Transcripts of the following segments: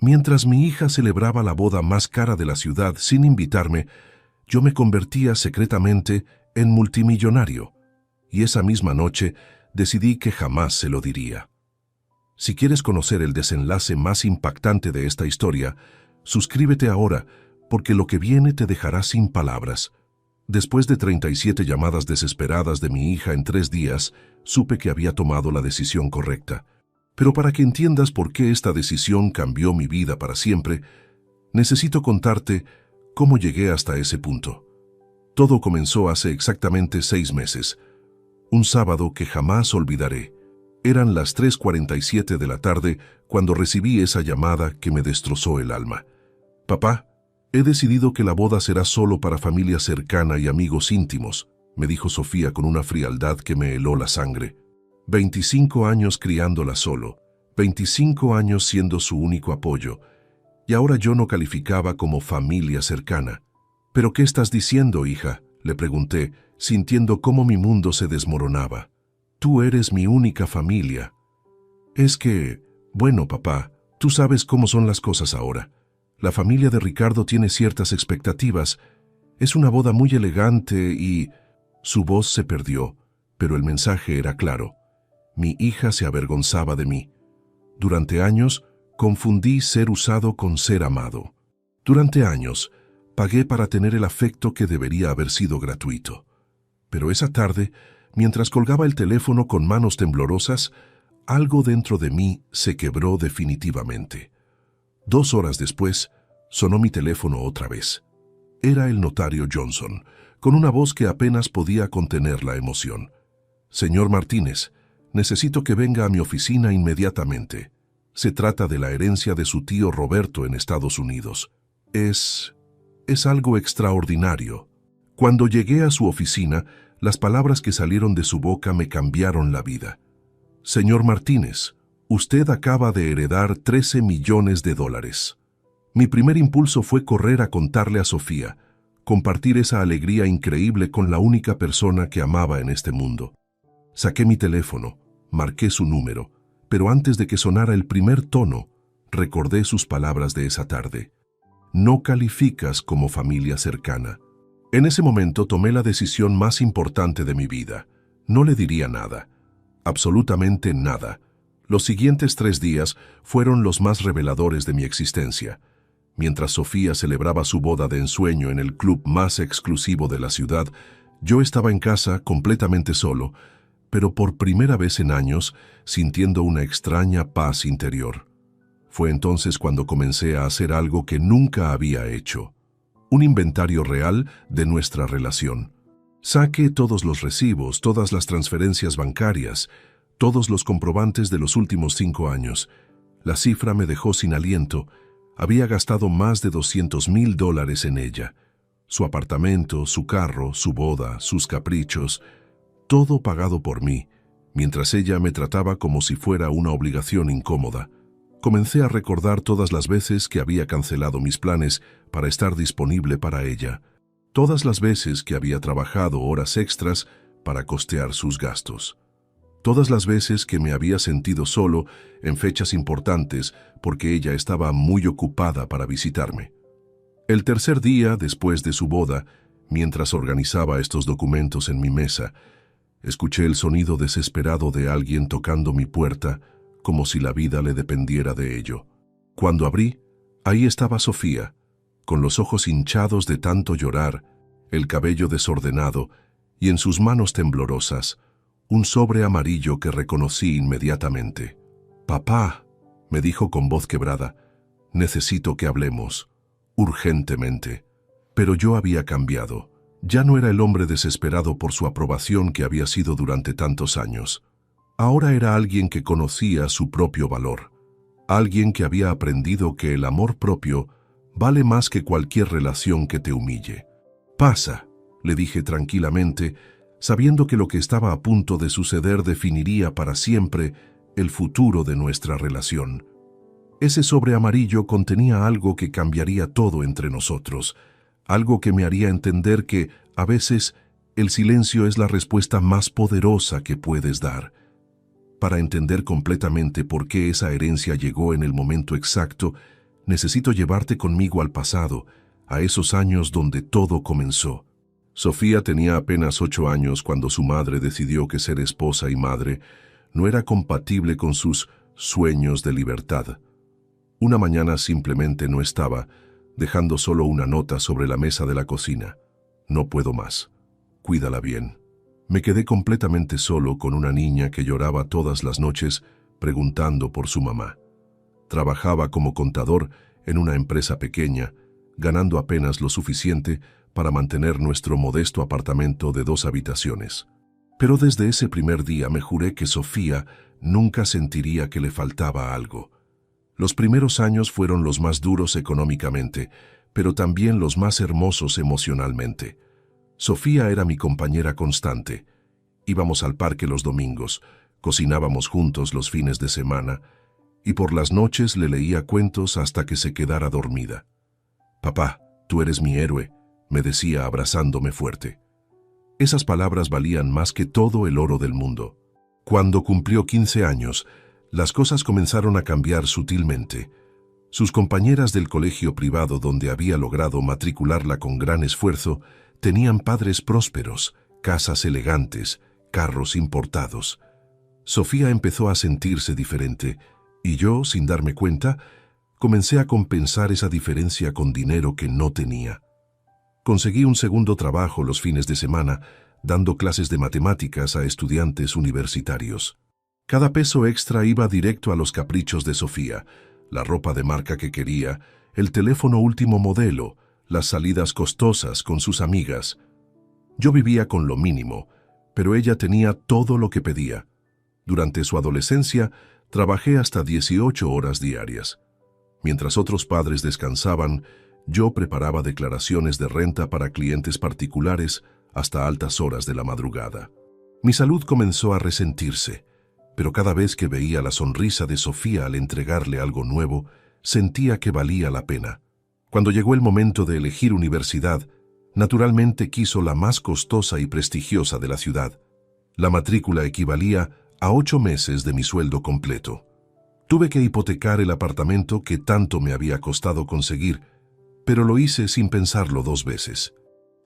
Mientras mi hija celebraba la boda más cara de la ciudad sin invitarme, yo me convertía secretamente en multimillonario, y esa misma noche decidí que jamás se lo diría. Si quieres conocer el desenlace más impactante de esta historia, suscríbete ahora, porque lo que viene te dejará sin palabras. Después de 37 llamadas desesperadas de mi hija en 3 días, supe que había tomado la decisión correcta. Pero para que entiendas por qué esta decisión cambió mi vida para siempre, necesito contarte cómo llegué hasta ese punto. Todo comenzó hace exactamente 6 meses. Un sábado que jamás olvidaré. Eran las 3:47 de la tarde cuando recibí esa llamada que me destrozó el alma. «Papá, he decidido que la boda será solo para familia cercana y amigos íntimos», me dijo Sofía con una frialdad que me heló la sangre. 25 años criándola solo, 25 años siendo su único apoyo, y ahora yo no calificaba como familia cercana. «¿Pero qué estás diciendo, hija?», le pregunté, sintiendo cómo mi mundo se desmoronaba. «Tú eres mi única familia». «Es que, bueno, papá, tú sabes cómo son las cosas ahora. La familia de Ricardo tiene ciertas expectativas. Es una boda muy elegante y...» Su voz se perdió, pero el mensaje era claro. Mi hija se avergonzaba de mí. Durante años, confundí ser usado con ser amado. Durante años, pagué para tener el afecto que debería haber sido gratuito. Pero esa tarde, mientras colgaba el teléfono con manos temblorosas, algo dentro de mí se quebró definitivamente. 2 horas después, sonó mi teléfono otra vez. Era el notario Johnson, con una voz que apenas podía contener la emoción. «Señor Martínez, necesito que venga a mi oficina inmediatamente. Se trata de la herencia de su tío Roberto en Estados Unidos. Es algo extraordinario». Cuando llegué a su oficina, las palabras que salieron de su boca me cambiaron la vida. «Señor Martínez, usted acaba de heredar $13 millones. Mi primer impulso fue correr a contarle a Sofía, compartir esa alegría increíble con la única persona que amaba en este mundo. Saqué mi teléfono, marqué su número, pero antes de que sonara el primer tono, recordé sus palabras de esa tarde. «No calificas como familia cercana». En ese momento tomé la decisión más importante de mi vida. No le diría nada, absolutamente nada. Los siguientes 3 días fueron los más reveladores de mi existencia. Mientras Sofía celebraba su boda de ensueño en el club más exclusivo de la ciudad, yo estaba en casa completamente solo, pero por primera vez en años sintiendo una extraña paz interior. Fue entonces cuando comencé a hacer algo que nunca había hecho. Un inventario real de nuestra relación. Saqué todos los recibos, todas las transferencias bancarias, todos los comprobantes de los últimos 5 años. La cifra me dejó sin aliento. Había gastado más de $200,000 en ella. Su apartamento, su carro, su boda, sus caprichos, todo pagado por mí, mientras ella me trataba como si fuera una obligación incómoda. Comencé a recordar todas las veces que había cancelado mis planes para estar disponible para ella, todas las veces que había trabajado horas extras para costear sus gastos, todas las veces que me había sentido solo en fechas importantes porque ella estaba muy ocupada para visitarme. El tercer día después de su boda, mientras organizaba estos documentos en mi mesa, escuché el sonido desesperado de alguien tocando mi puerta, como si la vida le dependiera de ello. Cuando abrí, ahí estaba Sofía, con los ojos hinchados de tanto llorar, el cabello desordenado y en sus manos temblorosas, un sobre amarillo que reconocí inmediatamente. «Papá», me dijo con voz quebrada, «necesito que hablemos, urgentemente». Pero yo había cambiado. Ya no era el hombre desesperado por su aprobación que había sido durante tantos años. Ahora era alguien que conocía su propio valor, alguien que había aprendido que el amor propio vale más que cualquier relación que te humille. «Pasa», le dije tranquilamente, sabiendo que lo que estaba a punto de suceder definiría para siempre el futuro de nuestra relación. Ese sobre amarillo contenía algo que cambiaría todo entre nosotros, algo que me haría entender que, a veces, el silencio es la respuesta más poderosa que puedes dar. Para entender completamente por qué esa herencia llegó en el momento exacto, Necesito llevarte conmigo al pasado, a esos años donde todo comenzó. Sofía tenía apenas 8 años cuando su madre decidió que ser esposa y madre no era compatible con sus sueños de libertad. Una mañana simplemente no estaba, dejando solo una nota sobre la mesa de la cocina. No puedo más. Cuídala bien. Me quedé completamente solo con una niña que lloraba todas las noches preguntando por su mamá. Trabajaba como contador en una empresa pequeña, ganando apenas lo suficiente para mantener nuestro modesto apartamento de 2 habitaciones. Pero desde ese primer día me juré que Sofía nunca sentiría que le faltaba algo. Los primeros años fueron los más duros económicamente, pero también los más hermosos emocionalmente. Sofía era mi compañera constante. Íbamos al parque los domingos, cocinábamos juntos los fines de semana, y por las noches le leía cuentos hasta que se quedara dormida. «Papá, tú eres mi héroe», me decía abrazándome fuerte. Esas palabras valían más que todo el oro del mundo. Cuando cumplió 15 años, las cosas comenzaron a cambiar sutilmente. Sus compañeras del colegio privado donde había logrado matricularla con gran esfuerzo tenían padres prósperos, casas elegantes, carros importados. Sofía empezó a sentirse diferente, y yo, sin darme cuenta, comencé a compensar esa diferencia con dinero que no tenía. Conseguí un segundo trabajo los fines de semana, dando clases de matemáticas a estudiantes universitarios. Cada peso extra iba directo a los caprichos de Sofía, la ropa de marca que quería, el teléfono último modelo, las salidas costosas con sus amigas. Yo vivía con lo mínimo, pero ella tenía todo lo que pedía. Durante su adolescencia, trabajé hasta 18 horas diarias. Mientras otros padres descansaban, yo preparaba declaraciones de renta para clientes particulares hasta altas horas de la madrugada. Mi salud comenzó a resentirse, pero cada vez que veía la sonrisa de Sofía al entregarle algo nuevo, sentía que valía la pena. Cuando llegó el momento de elegir universidad, naturalmente quiso la más costosa y prestigiosa de la ciudad. La matrícula equivalía a 8 meses de mi sueldo completo. Tuve que hipotecar el apartamento que tanto me había costado conseguir, pero lo hice sin pensarlo 2 veces.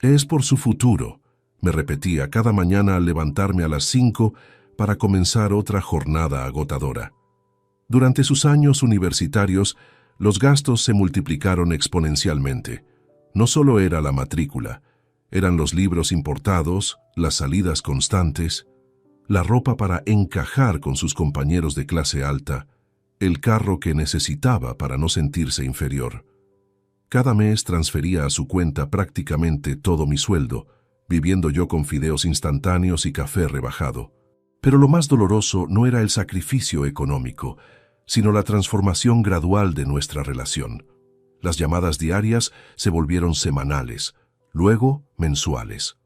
Es por su futuro, me repetía cada mañana al levantarme a las 5 para comenzar otra jornada agotadora. Durante sus años universitarios, los gastos se multiplicaron exponencialmente. No solo era la matrícula, eran los libros importados, las salidas constantes, la ropa para encajar con sus compañeros de clase alta, el carro que necesitaba para no sentirse inferior. Cada mes transfería a su cuenta prácticamente todo mi sueldo, viviendo yo con fideos instantáneos y café rebajado. Pero lo más doloroso no era el sacrificio económico, sino la transformación gradual de nuestra relación. Las llamadas diarias se volvieron semanales, luego mensuales.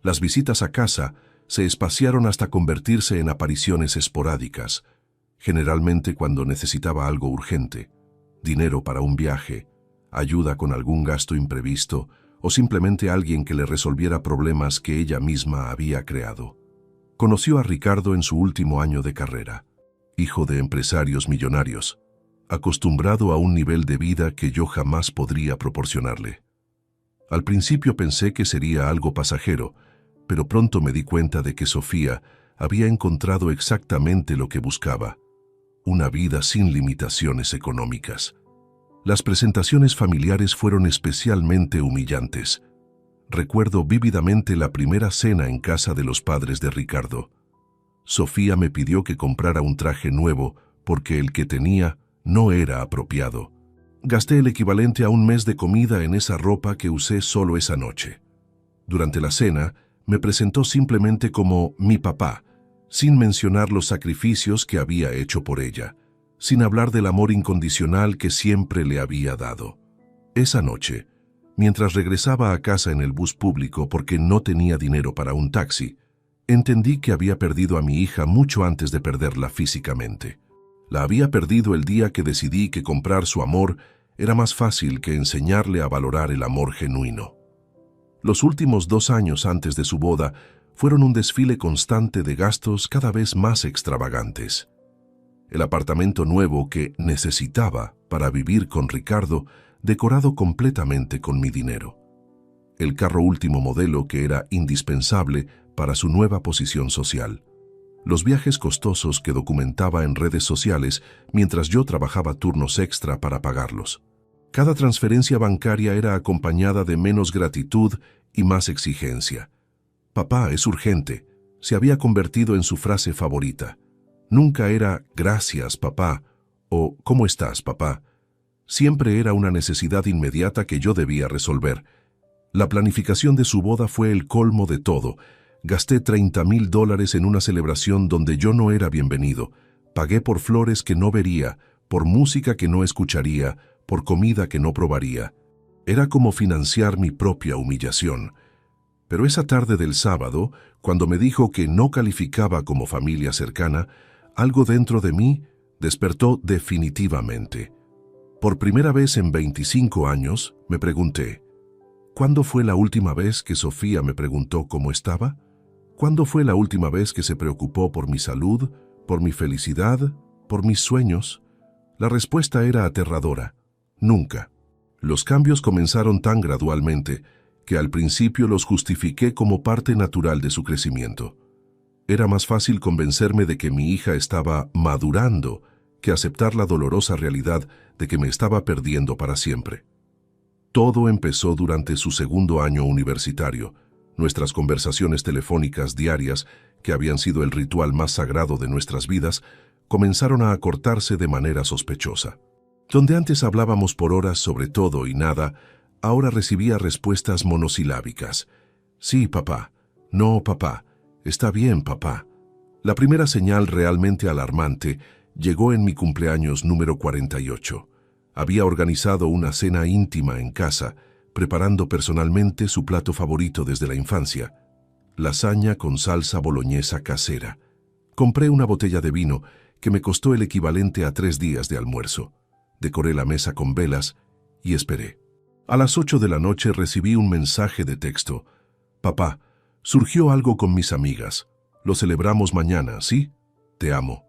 Las visitas a casa se espaciaron hasta convertirse en apariciones esporádicas, generalmente cuando necesitaba algo urgente, dinero para un viaje, ayuda con algún gasto imprevisto o simplemente alguien que le resolviera problemas que ella misma había creado. Conoció a Ricardo en su último año de carrera, hijo de empresarios millonarios, acostumbrado a un nivel de vida que yo jamás podría proporcionarle. Al principio pensé que sería algo pasajero, pero pronto me di cuenta de que Sofía había encontrado exactamente lo que buscaba, una vida sin limitaciones económicas. Las presentaciones familiares fueron especialmente humillantes. Recuerdo vívidamente la primera cena en casa de los padres de Ricardo. Sofía me pidió que comprara un traje nuevo porque el que tenía no era apropiado. Gasté el equivalente a un mes de comida en esa ropa que usé solo esa noche. Durante la cena, me presentó simplemente como mi papá, sin mencionar los sacrificios que había hecho por ella, sin hablar del amor incondicional que siempre le había dado. Esa noche, mientras regresaba a casa en el bus público porque no tenía dinero para un taxi, entendí que había perdido a mi hija mucho antes de perderla físicamente. La había perdido el día que decidí que comprar su amor era más fácil que enseñarle a valorar el amor genuino. Los últimos 2 años antes de su boda fueron un desfile constante de gastos cada vez más extravagantes. el apartamento nuevo que necesitaba para vivir con Ricardo, decorado completamente con mi dinero, el carro último modelo que era indispensable para su nueva posición social, los viajes costosos que documentaba en redes sociales mientras yo trabajaba turnos extra para pagarlos. Cada transferencia bancaria era acompañada de menos gratitud y más exigencia. Papá, es urgente, se había convertido en su frase favorita. Nunca era gracias, papá, o ¿cómo estás, papá? Siempre era una necesidad inmediata que yo debía resolver. La planificación de su boda fue el colmo de todo. Gasté $30,000 en una celebración donde yo no era bienvenido. Pagué por flores que no vería, por música que no escucharía, por comida que no probaría. Era como financiar mi propia humillación. Pero esa tarde del sábado, cuando me dijo que no calificaba como familia cercana, algo dentro de mí despertó definitivamente. Por primera vez en 25 años, me pregunté, ¿cuándo fue la última vez que Sofía me preguntó cómo estaba? ¿Cuándo fue la última vez que se preocupó por mi salud, por mi felicidad, por mis sueños? La respuesta era aterradora. Nunca. Los cambios comenzaron tan gradualmente que al principio los justifiqué como parte natural de su crecimiento. Era más fácil convencerme de que mi hija estaba madurando que aceptar la dolorosa realidad de que me estaba perdiendo para siempre. Todo empezó durante su segundo año universitario. Nuestras conversaciones telefónicas diarias, que habían sido el ritual más sagrado de nuestras vidas, comenzaron a acortarse de manera sospechosa. Donde antes hablábamos por horas sobre todo y nada, ahora recibía respuestas monosilábicas. Sí, papá. No, papá. Está bien, papá. La primera señal realmente alarmante llegó en mi cumpleaños número 48. Había organizado una cena íntima en casa, preparando personalmente su plato favorito desde la infancia, lasaña con salsa boloñesa casera. Compré una botella de vino que me costó el equivalente a 3 días de almuerzo. Decoré la mesa con velas y esperé. A las 8 de la noche recibí un mensaje de texto. Papá, surgió algo con mis amigas. Lo celebramos mañana, ¿sí? Te amo.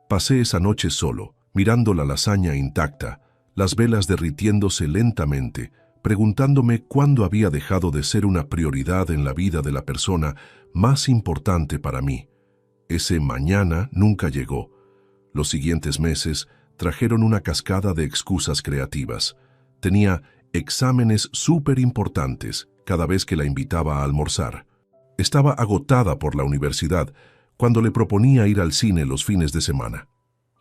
Pasé esa noche solo, mirando la lasaña intacta, las velas derritiéndose lentamente, preguntándome cuándo había dejado de ser una prioridad en la vida de la persona más importante para mí. Ese mañana nunca llegó. Los siguientes meses trajeron una cascada de excusas creativas. Tenía exámenes súper importantes cada vez que la invitaba a almorzar. Estaba agotada por la universidad cuando le proponía ir al cine los fines de semana.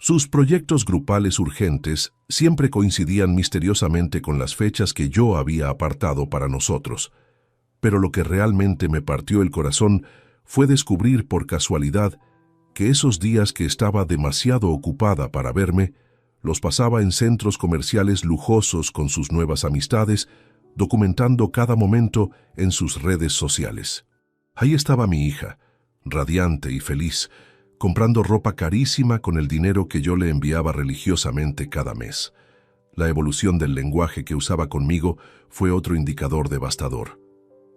Sus proyectos grupales urgentes siempre coincidían misteriosamente con las fechas que yo había apartado para nosotros. Pero lo que realmente me partió el corazón fue descubrir por casualidad que esos días que estaba demasiado ocupada para verme, los pasaba en centros comerciales lujosos con sus nuevas amistades, documentando cada momento en sus redes sociales. Ahí estaba mi hija, radiante y feliz, comprando ropa carísima con el dinero que yo le enviaba religiosamente cada mes. La evolución del lenguaje que usaba conmigo fue otro indicador devastador.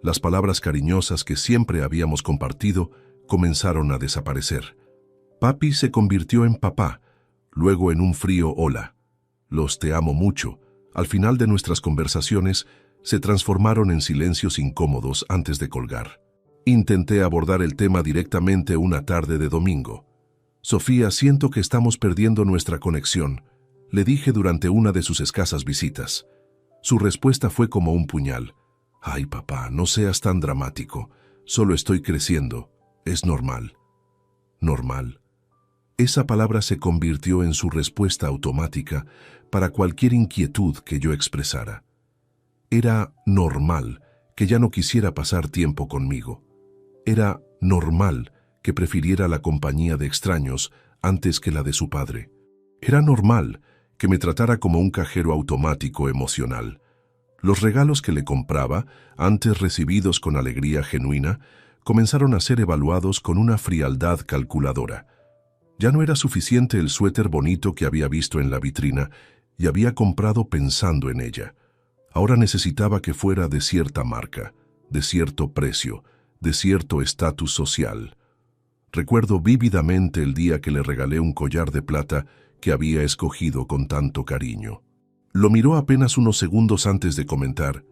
Las palabras cariñosas que siempre habíamos compartido comenzaron a desaparecer. Papi se convirtió en papá, luego en un frío hola. Los te amo mucho, al final de nuestras conversaciones, se transformaron en silencios incómodos antes de colgar. Intenté abordar el tema directamente una tarde de domingo. Sofía, siento que estamos perdiendo nuestra conexión, le dije durante una de sus escasas visitas. Su respuesta fue como un puñal. Ay, papá, no seas tan dramático. Solo estoy creciendo. Es normal. Normal. Esa palabra se convirtió en su respuesta automática para cualquier inquietud que yo expresara. Era normal que ya no quisiera pasar tiempo conmigo. Era normal que prefiriera la compañía de extraños antes que la de su padre. Era normal que me tratara como un cajero automático emocional. Los regalos que le compraba, antes recibidos con alegría genuina, comenzaron a ser evaluados con una frialdad calculadora. Ya no era suficiente el suéter bonito que había visto en la vitrina y había comprado pensando en ella. Ahora necesitaba que fuera de cierta marca, de cierto precio, de cierto estatus social. Recuerdo vívidamente el día que le regalé un collar de plata que había escogido con tanto cariño. Lo miró apenas unos segundos antes de comentar: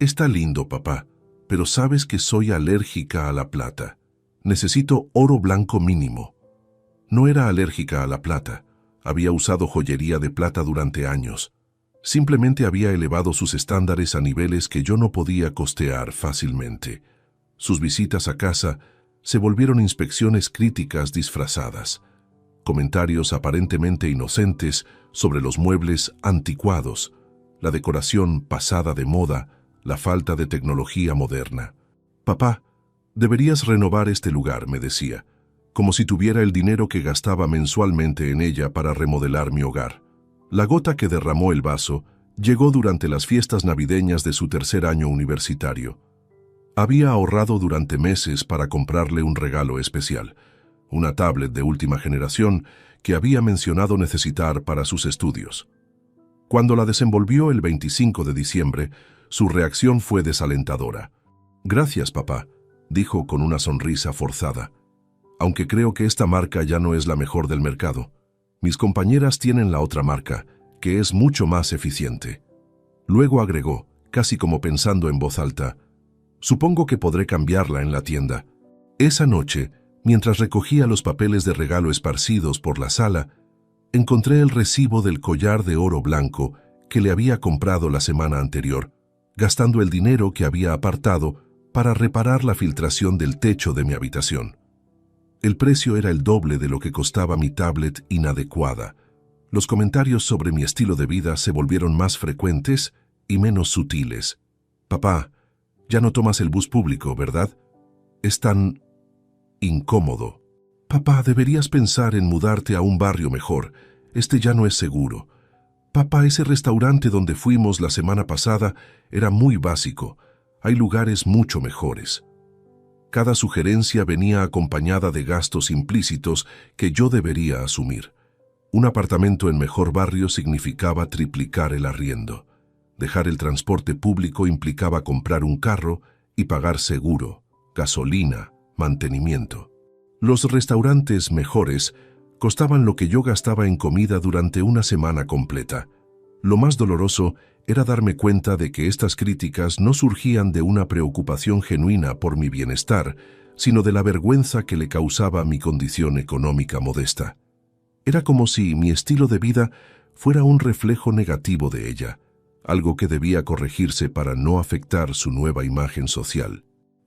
«Está lindo, papá, pero sabes que soy alérgica a la plata. Necesito oro blanco mínimo». No era alérgica a la plata. Había usado joyería de plata durante años. Simplemente había elevado sus estándares a niveles que yo no podía costear fácilmente. Sus visitas a casa se volvieron inspecciones críticas disfrazadas. Comentarios aparentemente inocentes sobre los muebles anticuados, la decoración pasada de moda, la falta de tecnología moderna. «Papá, deberías renovar este lugar», me decía, como si tuviera el dinero que gastaba mensualmente en ella para remodelar mi hogar. La gota que derramó el vaso llegó durante las fiestas navideñas de su tercer año universitario. Había ahorrado durante meses para comprarle un regalo especial, una tablet de última generación que había mencionado necesitar para sus estudios. Cuando la desenvolvió el 25 de diciembre, su reacción fue desalentadora. «Gracias, papá», dijo con una sonrisa forzada. «Aunque creo que esta marca ya no es la mejor del mercado. Mis compañeras tienen la otra marca, que es mucho más eficiente». Luego agregó, casi como pensando en voz alta: «Supongo que podré cambiarla en la tienda». Esa noche, mientras recogía los papeles de regalo esparcidos por la sala, encontré el recibo del collar de oro blanco que le había comprado la semana anterior, gastando el dinero que había apartado para reparar la filtración del techo de mi habitación. El precio era el doble de lo que costaba mi tablet inadecuada. Los comentarios sobre mi estilo de vida se volvieron más frecuentes y menos sutiles. «Papá, ya no tomas el bus público, ¿verdad? Es tan incómodo». «Papá, deberías pensar en mudarte a un barrio mejor. Este ya no es seguro». «Papá, ese restaurante donde fuimos la semana pasada era muy básico. Hay lugares mucho mejores». Cada sugerencia venía acompañada de gastos implícitos que yo debería asumir. Un apartamento en mejor barrio significaba triplicar el arriendo. Dejar el transporte público implicaba comprar un carro y pagar seguro, gasolina, mantenimiento. Los restaurantes mejores costaban lo que yo gastaba en comida durante una semana completa. Lo más doloroso era darme cuenta de que estas críticas no surgían de una preocupación genuina por mi bienestar, sino de la vergüenza que le causaba mi condición económica modesta. Era como si mi estilo de vida fuera un reflejo negativo de ella, algo que debía corregirse para no afectar su nueva imagen social.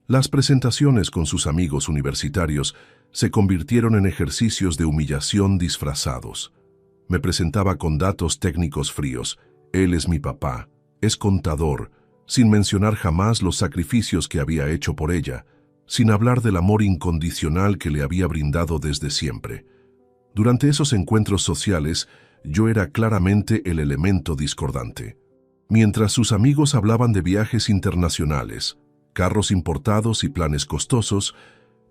Las presentaciones con sus amigos universitarios se convirtieron en ejercicios de humillación disfrazados. Me presentaba con datos técnicos fríos: «Él es mi papá, es contador», sin mencionar jamás los sacrificios que había hecho por ella, sin hablar del amor incondicional que le había brindado desde siempre. Durante esos encuentros sociales, yo era claramente el elemento discordante. Mientras sus amigos hablaban de viajes internacionales, carros importados y planes costosos,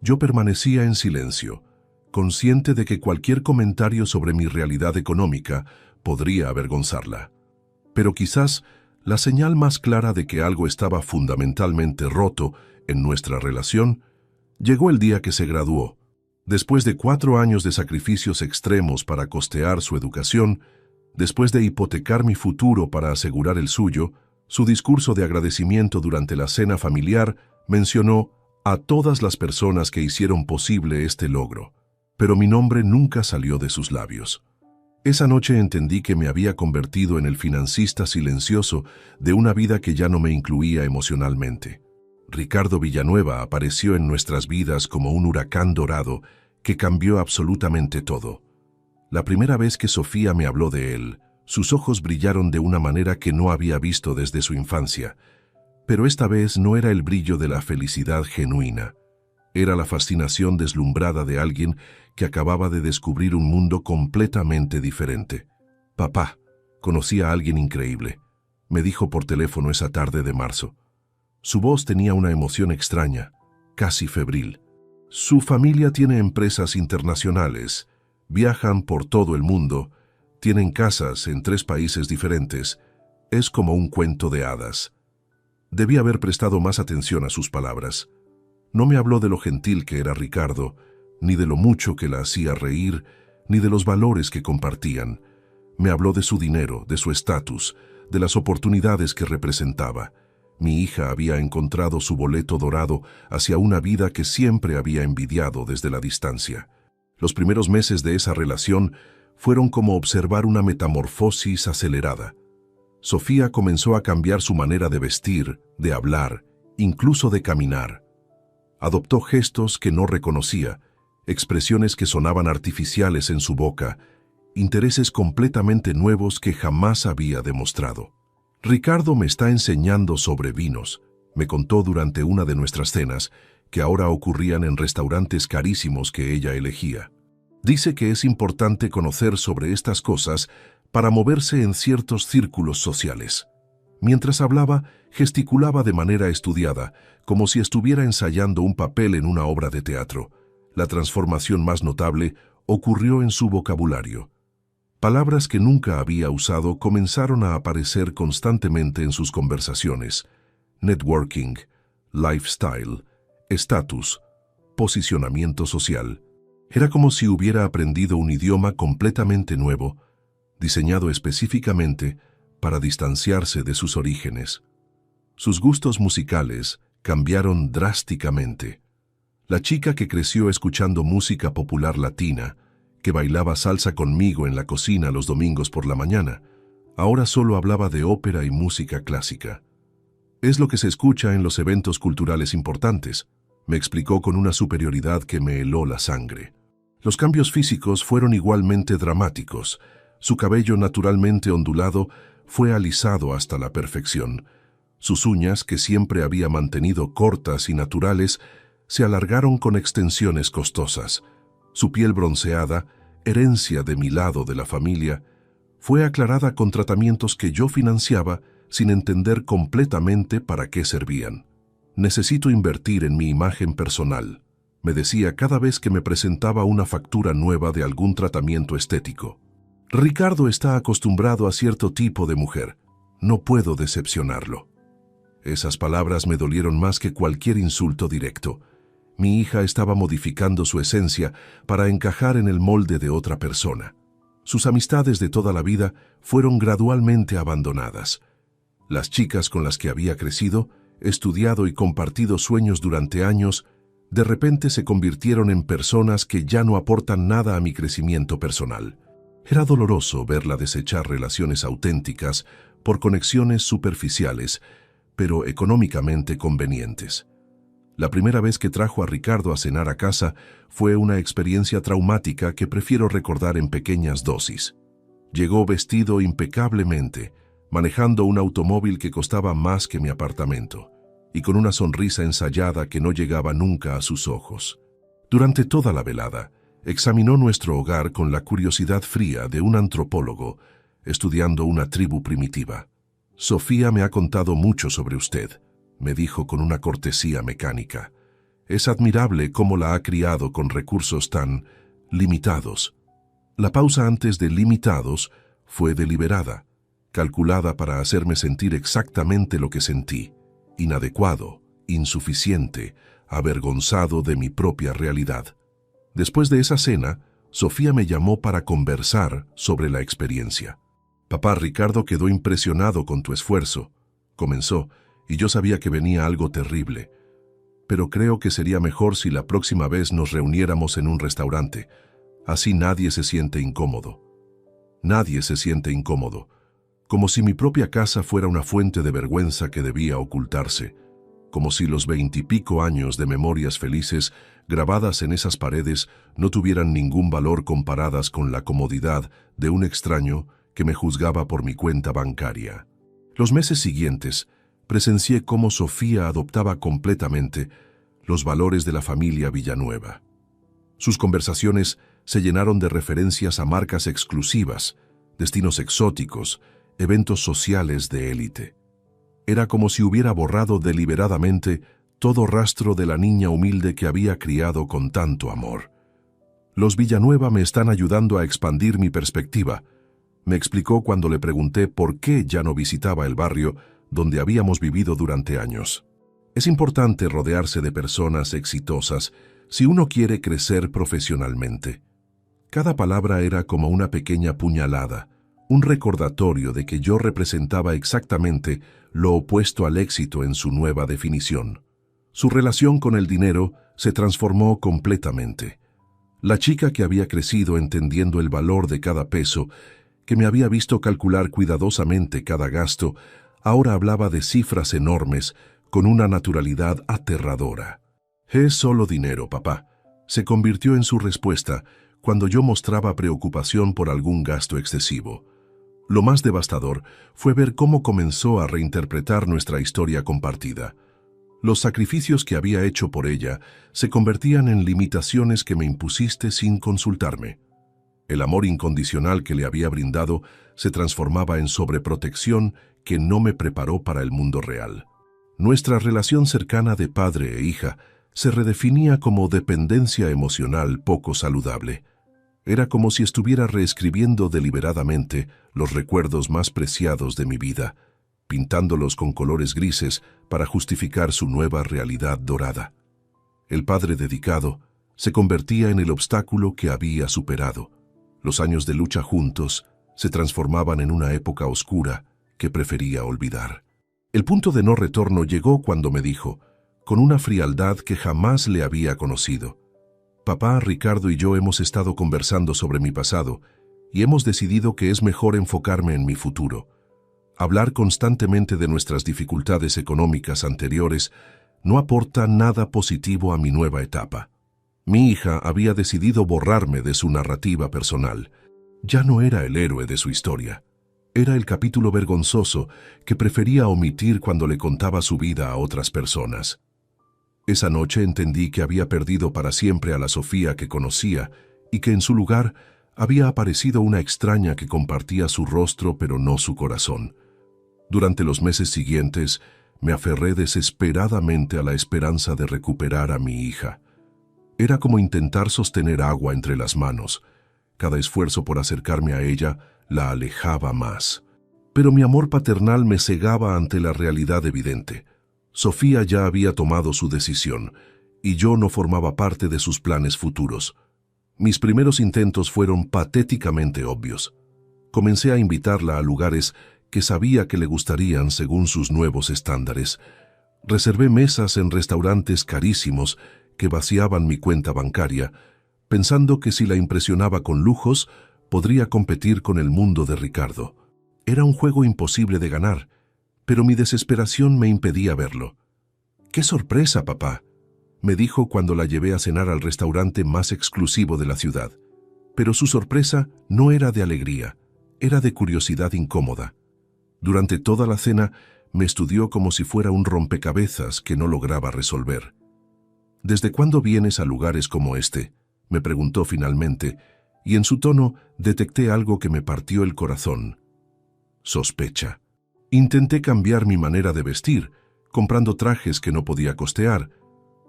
yo permanecía en silencio, consciente de que cualquier comentario sobre mi realidad económica podría avergonzarla. Pero quizás la señal más clara de que algo estaba fundamentalmente roto en nuestra relación llegó el día que se graduó. Después de 4 años de sacrificios extremos para costear su educación, después de hipotecar mi futuro para asegurar el suyo, su discurso de agradecimiento durante la cena familiar mencionó a todas las personas que hicieron posible este logro, pero mi nombre nunca salió de sus labios. Esa noche entendí que me había convertido en el financista silencioso de una vida que ya no me incluía emocionalmente. Ricardo Villanueva apareció en nuestras vidas como un huracán dorado que cambió absolutamente todo. La primera vez que Sofía me habló de él, sus ojos brillaron de una manera que no había visto desde su infancia. Pero esta vez no era el brillo de la felicidad genuina. Era la fascinación deslumbrada de alguien que acababa de descubrir un mundo completamente diferente. «Papá, conocí a alguien increíble», me dijo por teléfono esa tarde de marzo. Su voz tenía una emoción extraña, casi febril. «Su familia tiene empresas internacionales, viajan por todo el mundo, tienen casas en 3 países diferentes. Es como un cuento de hadas». Debí haber prestado más atención a sus palabras. No me habló de lo gentil que era Ricardo, ni de lo mucho que la hacía reír, ni de los valores que compartían. Me habló de su dinero, de su estatus, de las oportunidades que representaba. Mi hija había encontrado su boleto dorado hacia una vida que siempre había envidiado desde la distancia. Los primeros meses de esa relación fueron como observar una metamorfosis acelerada. Sofía comenzó a cambiar su manera de vestir, de hablar, incluso de caminar. Adoptó gestos que no reconocía, expresiones que sonaban artificiales en su boca, intereses completamente nuevos que jamás había demostrado. Ricardo me está enseñando sobre vinos, me contó durante una de nuestras cenas, que ahora ocurrían en restaurantes carísimos que ella elegía. Dice que es importante conocer sobre estas cosas para moverse en ciertos círculos sociales. Mientras hablaba, gesticulaba de manera estudiada, como si estuviera ensayando un papel en una obra de teatro. La transformación más notable ocurrió en su vocabulario. Palabras que nunca había usado comenzaron a aparecer constantemente en sus conversaciones. Networking, lifestyle, estatus, posicionamiento social. Era como si hubiera aprendido un idioma completamente nuevo, diseñado específicamente para distanciarse de sus orígenes. Sus gustos musicales cambiaron drásticamente. La chica que creció escuchando música popular latina, que bailaba salsa conmigo en la cocina los domingos por la mañana, ahora solo hablaba de ópera y música clásica. Es lo que se escucha en los eventos culturales importantes, me explicó con una superioridad que me heló la sangre. Los cambios físicos fueron igualmente dramáticos. Su cabello naturalmente ondulado fue alisado hasta la perfección. Sus uñas, que siempre había mantenido cortas y naturales, se alargaron con extensiones costosas. Su piel bronceada, herencia de mi lado de la familia, fue aclarada con tratamientos que yo financiaba sin entender completamente para qué servían. Necesito invertir en mi imagen personal, me decía cada vez que me presentaba una factura nueva de algún tratamiento estético. Ricardo está acostumbrado a cierto tipo de mujer. No puedo decepcionarlo. Esas palabras me dolieron más que cualquier insulto directo. Mi hija estaba modificando su esencia para encajar en el molde de otra persona. Sus amistades de toda la vida fueron gradualmente abandonadas. Las chicas con las que había crecido, estudiado y compartido sueños durante años, de repente se convirtieron en personas que ya no aportan nada a mi crecimiento personal. Era doloroso verla desechar relaciones auténticas por conexiones superficiales, pero económicamente convenientes. La primera vez que trajo a Ricardo a cenar a casa fue una experiencia traumática que prefiero recordar en pequeñas dosis. Llegó vestido impecablemente, manejando un automóvil que costaba más que mi apartamento, y con una sonrisa ensayada que no llegaba nunca a sus ojos. Durante toda la velada, examinó nuestro hogar con la curiosidad fría de un antropólogo, estudiando una tribu primitiva. Sofía me ha contado mucho sobre usted, me dijo con una cortesía mecánica. Es admirable cómo la ha criado con recursos tan limitados. La pausa antes de limitados fue deliberada, calculada para hacerme sentir exactamente lo que sentí, inadecuado, insuficiente, avergonzado de mi propia realidad. Después de esa cena, Sofía me llamó para conversar sobre la experiencia. Papá, Ricardo quedó impresionado con tu esfuerzo, comenzó, y yo sabía que venía algo terrible. Pero creo que sería mejor si la próxima vez nos reuniéramos en un restaurante. Así nadie se siente incómodo. Nadie se siente incómodo. Como si mi propia casa fuera una fuente de vergüenza que debía ocultarse. Como si los 20 y pico años de memorias felices grabadas en esas paredes no tuvieran ningún valor comparadas con la comodidad de un extraño que me juzgaba por mi cuenta bancaria. Los meses siguientes, presencié cómo Sofía adoptaba completamente los valores de la familia Villanueva. Sus conversaciones se llenaron de referencias a marcas exclusivas, destinos exóticos, eventos sociales de élite. Era como si hubiera borrado deliberadamente todo rastro de la niña humilde que había criado con tanto amor. Los Villanueva me están ayudando a expandir mi perspectiva, me explicó cuando le pregunté por qué ya no visitaba el barrio donde habíamos vivido durante años. Es importante rodearse de personas exitosas, si uno quiere crecer profesionalmente. Cada palabra era como una pequeña puñalada, un recordatorio de que yo representaba exactamente lo opuesto al éxito en su nueva definición. Su relación con el dinero se transformó completamente. La chica que había crecido entendiendo el valor de cada peso, que me había visto calcular cuidadosamente cada gasto, ahora hablaba de cifras enormes con una naturalidad aterradora. «Es solo dinero, papá», se convirtió en su respuesta cuando yo mostraba preocupación por algún gasto excesivo. Lo más devastador fue ver cómo comenzó a reinterpretar nuestra historia compartida. Los sacrificios que había hecho por ella se convertían en limitaciones que me impusiste sin consultarme. El amor incondicional que le había brindado se transformaba en sobreprotección que no me preparó para el mundo real. Nuestra relación cercana de padre e hija se redefinía como dependencia emocional poco saludable. Era como si estuviera reescribiendo deliberadamente los recuerdos más preciados de mi vida, pintándolos con colores grises para justificar su nueva realidad dorada. El padre dedicado se convertía en el obstáculo que había superado. Los años de lucha juntos se transformaban en una época oscura que prefería olvidar. El punto de no retorno llegó cuando me dijo, con una frialdad que jamás le había conocido: «Papá, Ricardo y yo hemos estado conversando sobre mi pasado y hemos decidido que es mejor enfocarme en mi futuro. Hablar constantemente de nuestras dificultades económicas anteriores no aporta nada positivo a mi nueva etapa». Mi hija había decidido borrarme de su narrativa personal. Ya no era el héroe de su historia. Era el capítulo vergonzoso que prefería omitir cuando le contaba su vida a otras personas. Esa noche entendí que había perdido para siempre a la Sofía que conocía y que en su lugar había aparecido una extraña que compartía su rostro pero no su corazón. Durante los meses siguientes me aferré desesperadamente a la esperanza de recuperar a mi hija. Era como intentar sostener agua entre las manos. Cada esfuerzo por acercarme a ella la alejaba más. Pero mi amor paternal me cegaba ante la realidad evidente. Sofía ya había tomado su decisión, y yo no formaba parte de sus planes futuros. Mis primeros intentos fueron patéticamente obvios. Comencé a invitarla a lugares que sabía que le gustarían según sus nuevos estándares. Reservé mesas en restaurantes carísimos que vaciaban mi cuenta bancaria, pensando que si la impresionaba con lujos, podría competir con el mundo de Ricardo. Era un juego imposible de ganar, pero mi desesperación me impedía verlo. «¡Qué sorpresa, papá!», me dijo cuando la llevé a cenar al restaurante más exclusivo de la ciudad. Pero su sorpresa no era de alegría, era de curiosidad incómoda. Durante toda la cena me estudió como si fuera un rompecabezas que no lograba resolver. «¿Desde cuándo vienes a lugares como este?», me preguntó finalmente, y en su tono detecté algo que me partió el corazón. Sospecha. Intenté cambiar mi manera de vestir, comprando trajes que no podía costear,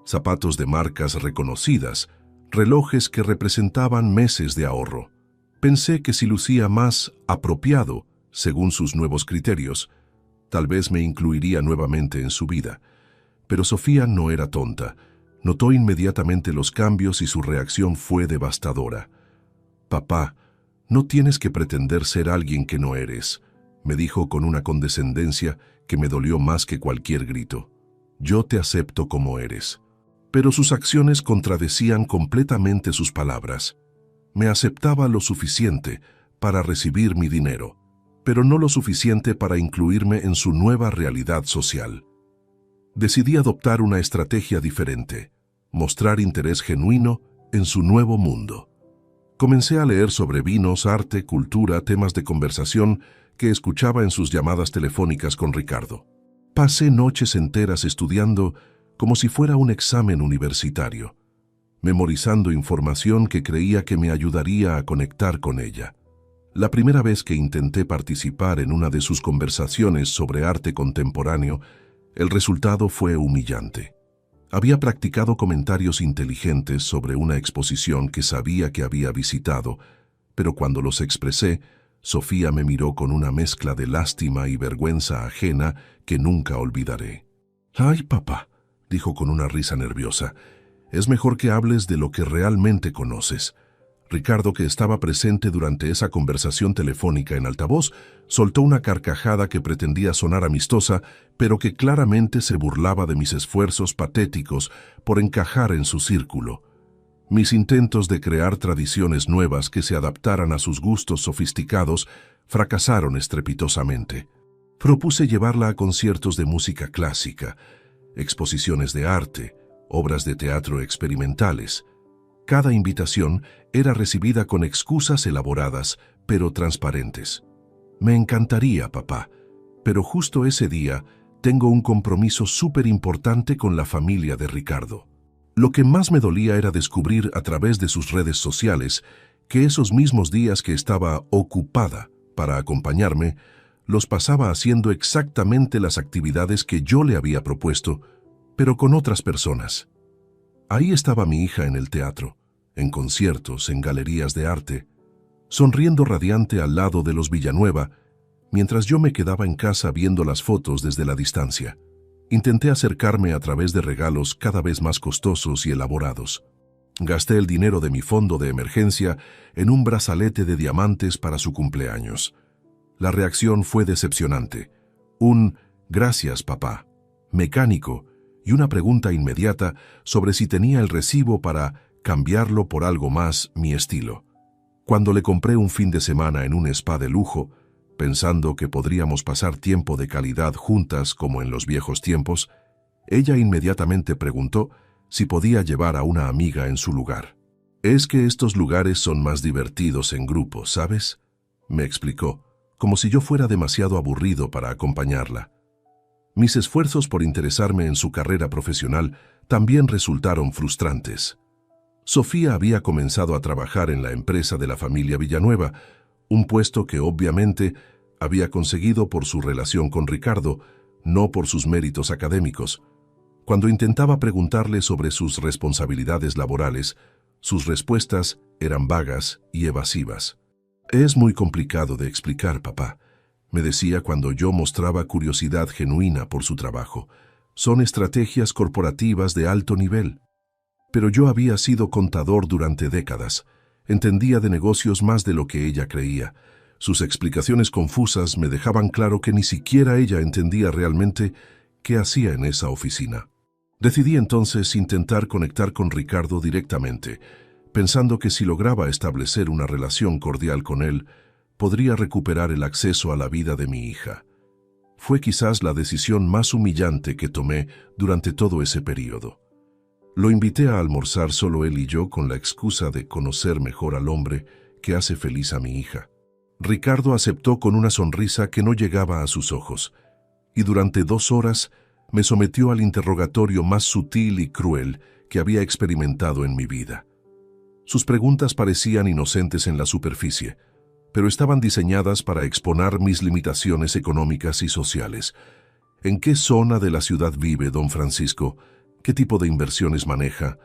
zapatos de marcas reconocidas, relojes que representaban meses de ahorro. Pensé que si lucía más apropiado, según sus nuevos criterios, tal vez me incluiría nuevamente en su vida. Pero Sofía no era tonta. Notó inmediatamente los cambios y su reacción fue devastadora. «Papá, no tienes que pretender ser alguien que no eres», me dijo con una condescendencia que me dolió más que cualquier grito. «Yo te acepto como eres». Pero sus acciones contradecían completamente sus palabras. Me aceptaba lo suficiente para recibir mi dinero, pero no lo suficiente para incluirme en su nueva realidad social. Decidí adoptar una estrategia diferente, mostrar interés genuino en su nuevo mundo. Comencé a leer sobre vinos, arte, cultura, temas de conversación que escuchaba en sus llamadas telefónicas con Ricardo. Pasé noches enteras estudiando como si fuera un examen universitario, memorizando información que creía que me ayudaría a conectar con ella. La primera vez que intenté participar en una de sus conversaciones sobre arte contemporáneo, el resultado fue humillante. Había practicado comentarios inteligentes sobre una exposición que sabía que había visitado, pero cuando los expresé, Sofía me miró con una mezcla de lástima y vergüenza ajena que nunca olvidaré. «Ay, papá», dijo con una risa nerviosa, Es mejor que hables de lo que realmente conoces. Ricardo, que estaba presente durante esa conversación telefónica en altavoz, soltó una carcajada que pretendía sonar amistosa, pero que claramente se burlaba de mis esfuerzos patéticos por encajar en su círculo. Mis intentos de crear tradiciones nuevas que se adaptaran a sus gustos sofisticados fracasaron estrepitosamente. Propuse llevarla a conciertos de música clásica, exposiciones de arte, obras de teatro experimentales. Cada invitación era recibida con excusas elaboradas, pero transparentes. Me encantaría, papá, pero justo ese día tengo un compromiso súper importante con la familia de Ricardo. Lo que más me dolía era descubrir a través de sus redes sociales que esos mismos días que estaba ocupada para acompañarme, los pasaba haciendo exactamente las actividades que yo le había propuesto, pero con otras personas. Ahí estaba mi hija en el teatro, en conciertos, en galerías de arte, sonriendo radiante al lado de los Villanueva, mientras yo me quedaba en casa viendo las fotos desde la distancia. Intenté acercarme a través de regalos cada vez más costosos y elaborados. Gasté el dinero de mi fondo de emergencia en un brazalete de diamantes para su cumpleaños. La reacción fue decepcionante. Un «gracias, papá», mecánico, y una pregunta inmediata sobre si tenía el recibo para cambiarlo por algo más mi estilo. Cuando le compré un fin de semana en un spa de lujo, pensando que podríamos pasar tiempo de calidad juntas como en los viejos tiempos, ella inmediatamente preguntó si podía llevar a una amiga en su lugar. «Es que estos lugares son más divertidos en grupo, ¿sabes?», me explicó, como si yo fuera demasiado aburrido para acompañarla. Mis esfuerzos por interesarme en su carrera profesional también resultaron frustrantes. Sofía había comenzado a trabajar en la empresa de la familia Villanueva, un puesto que obviamente había conseguido por su relación con Ricardo, no por sus méritos académicos. Cuando intentaba preguntarle sobre sus responsabilidades laborales, sus respuestas eran vagas y evasivas. «Es muy complicado de explicar, papá», me decía cuando yo mostraba curiosidad genuina por su trabajo. «Son estrategias corporativas de alto nivel». Pero yo había sido contador durante décadas. Entendía de negocios más de lo que ella creía. Sus explicaciones confusas me dejaban claro que ni siquiera ella entendía realmente qué hacía en esa oficina. Decidí entonces intentar conectar con Ricardo directamente, pensando que si lograba establecer una relación cordial con él, podría recuperar el acceso a la vida de mi hija. Fue quizás la decisión más humillante que tomé durante todo ese periodo. Lo invité a almorzar solo él y yo con la excusa de conocer mejor al hombre que hace feliz a mi hija. Ricardo aceptó con una sonrisa que no llegaba a sus ojos, y durante 2 horas me sometió al interrogatorio más sutil y cruel que había experimentado en mi vida. Sus preguntas parecían inocentes en la superficie, pero estaban diseñadas para exponer mis limitaciones económicas y sociales. ¿En qué zona de la ciudad vive don Francisco? ¿Qué tipo de inversiones maneja?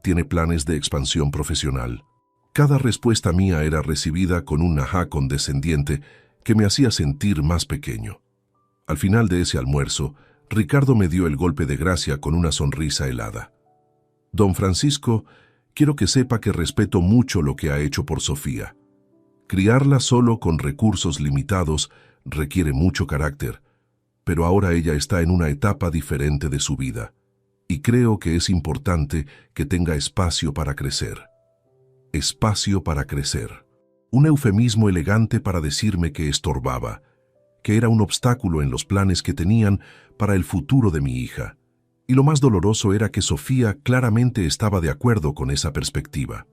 ¿Tiene planes de expansión profesional? Cada respuesta mía era recibida con un ajá condescendiente que me hacía sentir más pequeño. Al final de ese almuerzo, Ricardo me dio el golpe de gracia con una sonrisa helada. «Don Francisco, quiero que sepa que respeto mucho lo que ha hecho por Sofía. Criarla solo con recursos limitados requiere mucho carácter, pero ahora ella está en una etapa diferente de su vida, y creo que es importante que tenga espacio para crecer». Espacio para crecer. Un eufemismo elegante para decirme que estorbaba, que era un obstáculo en los planes que tenían para el futuro de mi hija. Y lo más doloroso era que Sofía claramente estaba de acuerdo con esa perspectiva.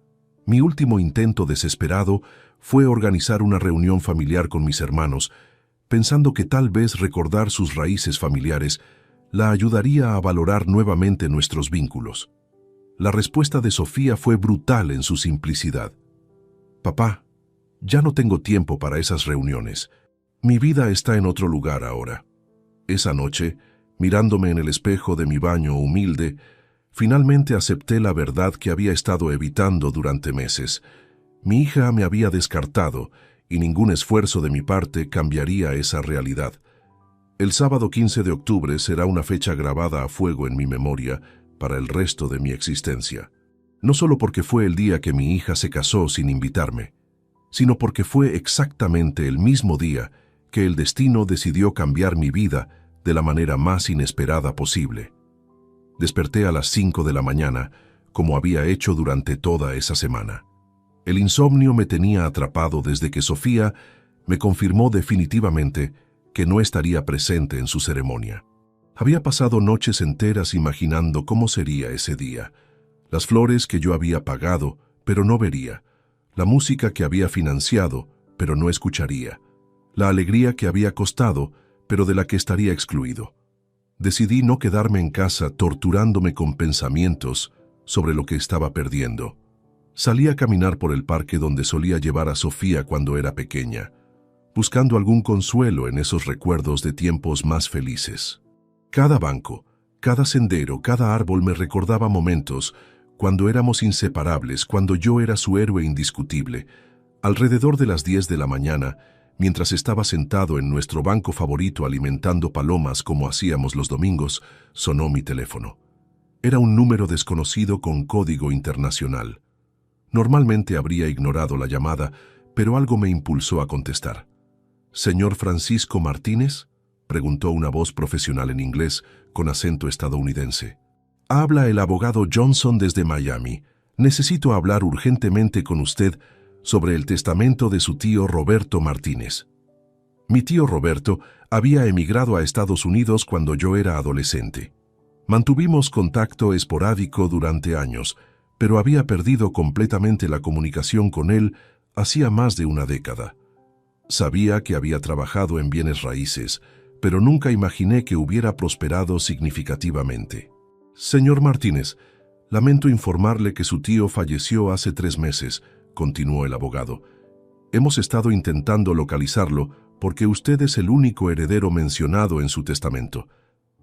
Mi último intento desesperado fue organizar una reunión familiar con mis hermanos, pensando que tal vez recordar sus raíces familiares la ayudaría a valorar nuevamente nuestros vínculos. La respuesta de Sofía fue brutal en su simplicidad. «Papá, ya no tengo tiempo para esas reuniones. Mi vida está en otro lugar ahora». Esa noche, mirándome en el espejo de mi baño humilde, finalmente acepté la verdad que había estado evitando durante meses. Mi hija me había descartado y ningún esfuerzo de mi parte cambiaría esa realidad. El sábado 15 de octubre será una fecha grabada a fuego en mi memoria para el resto de mi existencia. No solo porque fue el día que mi hija se casó sin invitarme, sino porque fue exactamente el mismo día que el destino decidió cambiar mi vida de la manera más inesperada posible. Desperté a las 5 de la mañana, como había hecho durante toda esa semana. El insomnio me tenía atrapado desde que Sofía me confirmó definitivamente que no estaría presente en su ceremonia. Había pasado noches enteras imaginando cómo sería ese día, las flores que yo había pagado, pero no vería, la música que había financiado, pero no escucharía, la alegría que había costado, pero de la que estaría excluido. Decidí no quedarme en casa torturándome con pensamientos sobre lo que estaba perdiendo. Salí a caminar por el parque donde solía llevar a Sofía cuando era pequeña, buscando algún consuelo en esos recuerdos de tiempos más felices. Cada banco, cada sendero, cada árbol me recordaba momentos cuando éramos inseparables, cuando yo era su héroe indiscutible. Alrededor de las 10 de la mañana, mientras estaba sentado en nuestro banco favorito alimentando palomas como hacíamos los domingos, sonó mi teléfono. Era un número desconocido con código internacional. Normalmente habría ignorado la llamada, pero algo me impulsó a contestar. «¿Señor Francisco Martínez?», preguntó una voz profesional en inglés con acento estadounidense. «Habla el abogado Johnson desde Miami. Necesito hablar urgentemente con usted sobre el testamento de su tío Roberto Martínez». Mi tío Roberto había emigrado a Estados Unidos cuando yo era adolescente. Mantuvimos contacto esporádico durante años, pero había perdido completamente la comunicación con él hacía más de una década. Sabía que había trabajado en bienes raíces, pero nunca imaginé que hubiera prosperado significativamente. «Señor Martínez, lamento informarle que su tío falleció hace 3 meses», continuó el abogado. «Hemos estado intentando localizarlo porque usted es el único heredero mencionado en su testamento.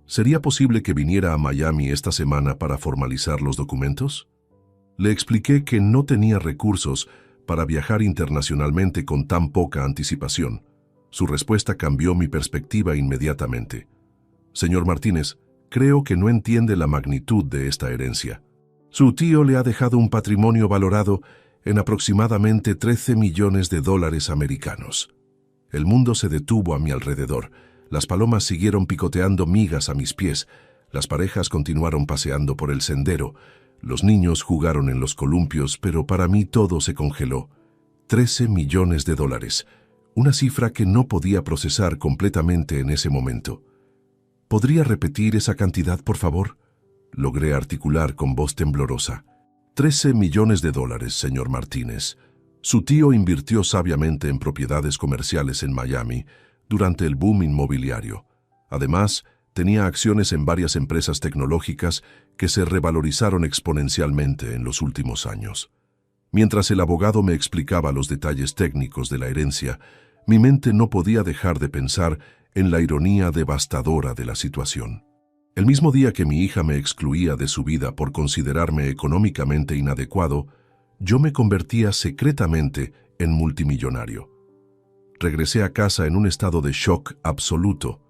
¿Sería posible que viniera a Miami esta semana para formalizar los documentos?» Le expliqué que no tenía recursos para viajar internacionalmente con tan poca anticipación. Su respuesta cambió mi perspectiva inmediatamente. «Señor Martínez, creo que no entiende la magnitud de esta herencia. Su tío le ha dejado un patrimonio valorado en aproximadamente 13 millones de dólares americanos». El mundo se detuvo a mi alrededor. Las palomas siguieron picoteando migas a mis pies. Las parejas continuaron paseando por el sendero. Los niños jugaron en los columpios, pero para mí todo se congeló. 13 millones de dólares. Una cifra que no podía procesar completamente en ese momento. «¿Podría repetir esa cantidad, por favor?», logré articular con voz temblorosa. 13 millones de dólares, señor Martínez. Su tío invirtió sabiamente en propiedades comerciales en Miami durante el boom inmobiliario. Además, tenía acciones en varias empresas tecnológicas que se revalorizaron exponencialmente en los últimos años. Mientras el abogado me explicaba los detalles técnicos de la herencia, mi mente no podía dejar de pensar en la ironía devastadora de la situación. El mismo día que mi hija me excluía de su vida por considerarme económicamente inadecuado, yo me convertía secretamente en multimillonario. Regresé a casa en un estado de shock absoluto.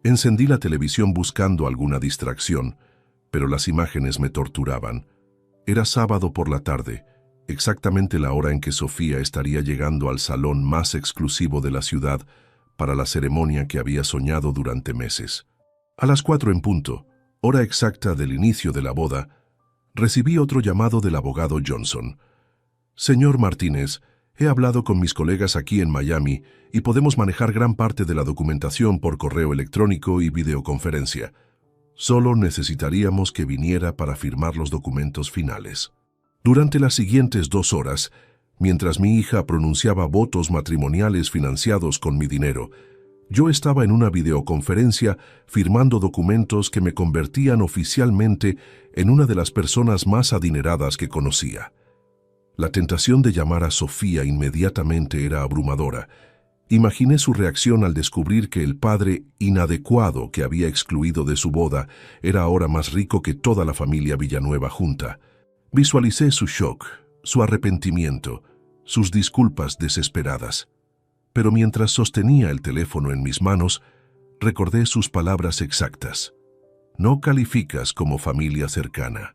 Encendí la televisión buscando alguna distracción, pero las imágenes me torturaban. Era sábado por la tarde, exactamente la hora en que Sofía estaría llegando al salón más exclusivo de la ciudad para la ceremonia que había soñado durante meses. A las 4 en punto, hora exacta del inicio de la boda, recibí otro llamado del abogado Johnson. «Señor Martínez, he hablado con mis colegas aquí en Miami y podemos manejar gran parte de la documentación por correo electrónico y videoconferencia. Solo necesitaríamos que viniera para firmar los documentos finales». Durante las siguientes 2 horas, mientras mi hija pronunciaba votos matrimoniales financiados con mi dinero, yo estaba en una videoconferencia firmando documentos que me convertían oficialmente en una de las personas más adineradas que conocía. La tentación de llamar a Sofía inmediatamente era abrumadora. Imaginé su reacción al descubrir que el padre inadecuado que había excluido de su boda era ahora más rico que toda la familia Villanueva junta. Visualicé su shock, su arrepentimiento, sus disculpas desesperadas. Pero mientras sostenía el teléfono en mis manos, recordé sus palabras exactas. No calificas como familia cercana.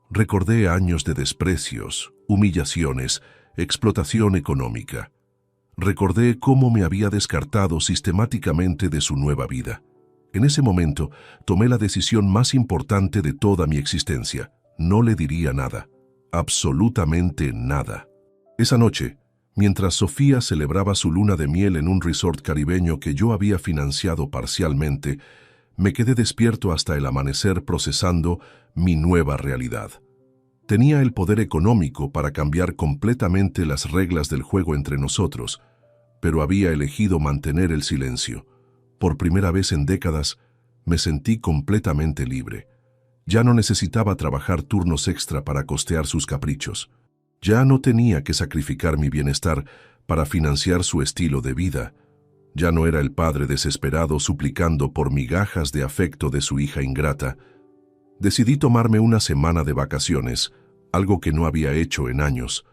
Recordé años de desprecios, humillaciones, explotación económica. Recordé cómo me había descartado sistemáticamente de su nueva vida. En ese momento, tomé la decisión más importante de toda mi existencia. No le diría nada. Absolutamente nada. Esa noche, mientras Sofía celebraba su luna de miel en un resort caribeño que yo había financiado parcialmente, me quedé despierto hasta el amanecer procesando mi nueva realidad. Tenía el poder económico para cambiar completamente las reglas del juego entre nosotros, pero había elegido mantener el silencio. Por primera vez en décadas, me sentí completamente libre. Ya no necesitaba trabajar turnos extra para costear sus caprichos. Ya no tenía que sacrificar mi bienestar para financiar su estilo de vida. Ya no era el padre desesperado suplicando por migajas de afecto de su hija ingrata. Decidí tomarme una semana de vacaciones, algo que no había hecho en años.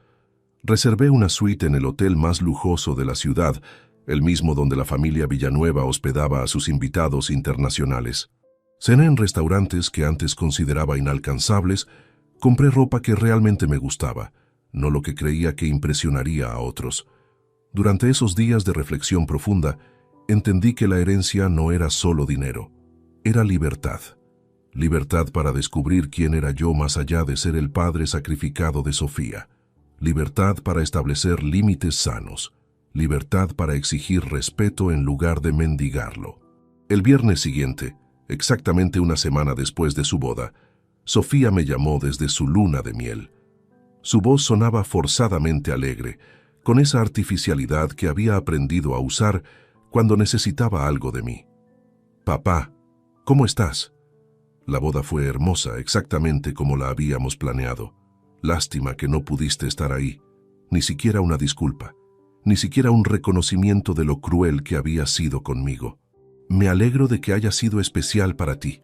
Reservé una suite en el hotel más lujoso de la ciudad, el mismo donde la familia Villanueva hospedaba a sus invitados internacionales. Cené en restaurantes que antes consideraba inalcanzables, compré ropa que realmente me gustaba, no lo que creía que impresionaría a otros. Durante esos días de reflexión profunda, entendí que la herencia no era solo dinero, era libertad. Libertad para descubrir quién era yo más allá de ser el padre sacrificado de Sofía. Libertad para establecer límites sanos. Libertad para exigir respeto en lugar de mendigarlo. El viernes siguiente, exactamente una semana después de su boda, Sofía me llamó desde su luna de miel. Su voz sonaba forzadamente alegre, con esa artificialidad que había aprendido a usar cuando necesitaba algo de mí. «Papá, ¿cómo estás?» La boda fue hermosa, exactamente como la habíamos planeado. Lástima que no pudiste estar ahí. Ni siquiera una disculpa. Ni siquiera un reconocimiento de lo cruel que había sido conmigo. Me alegro de que haya sido especial para ti.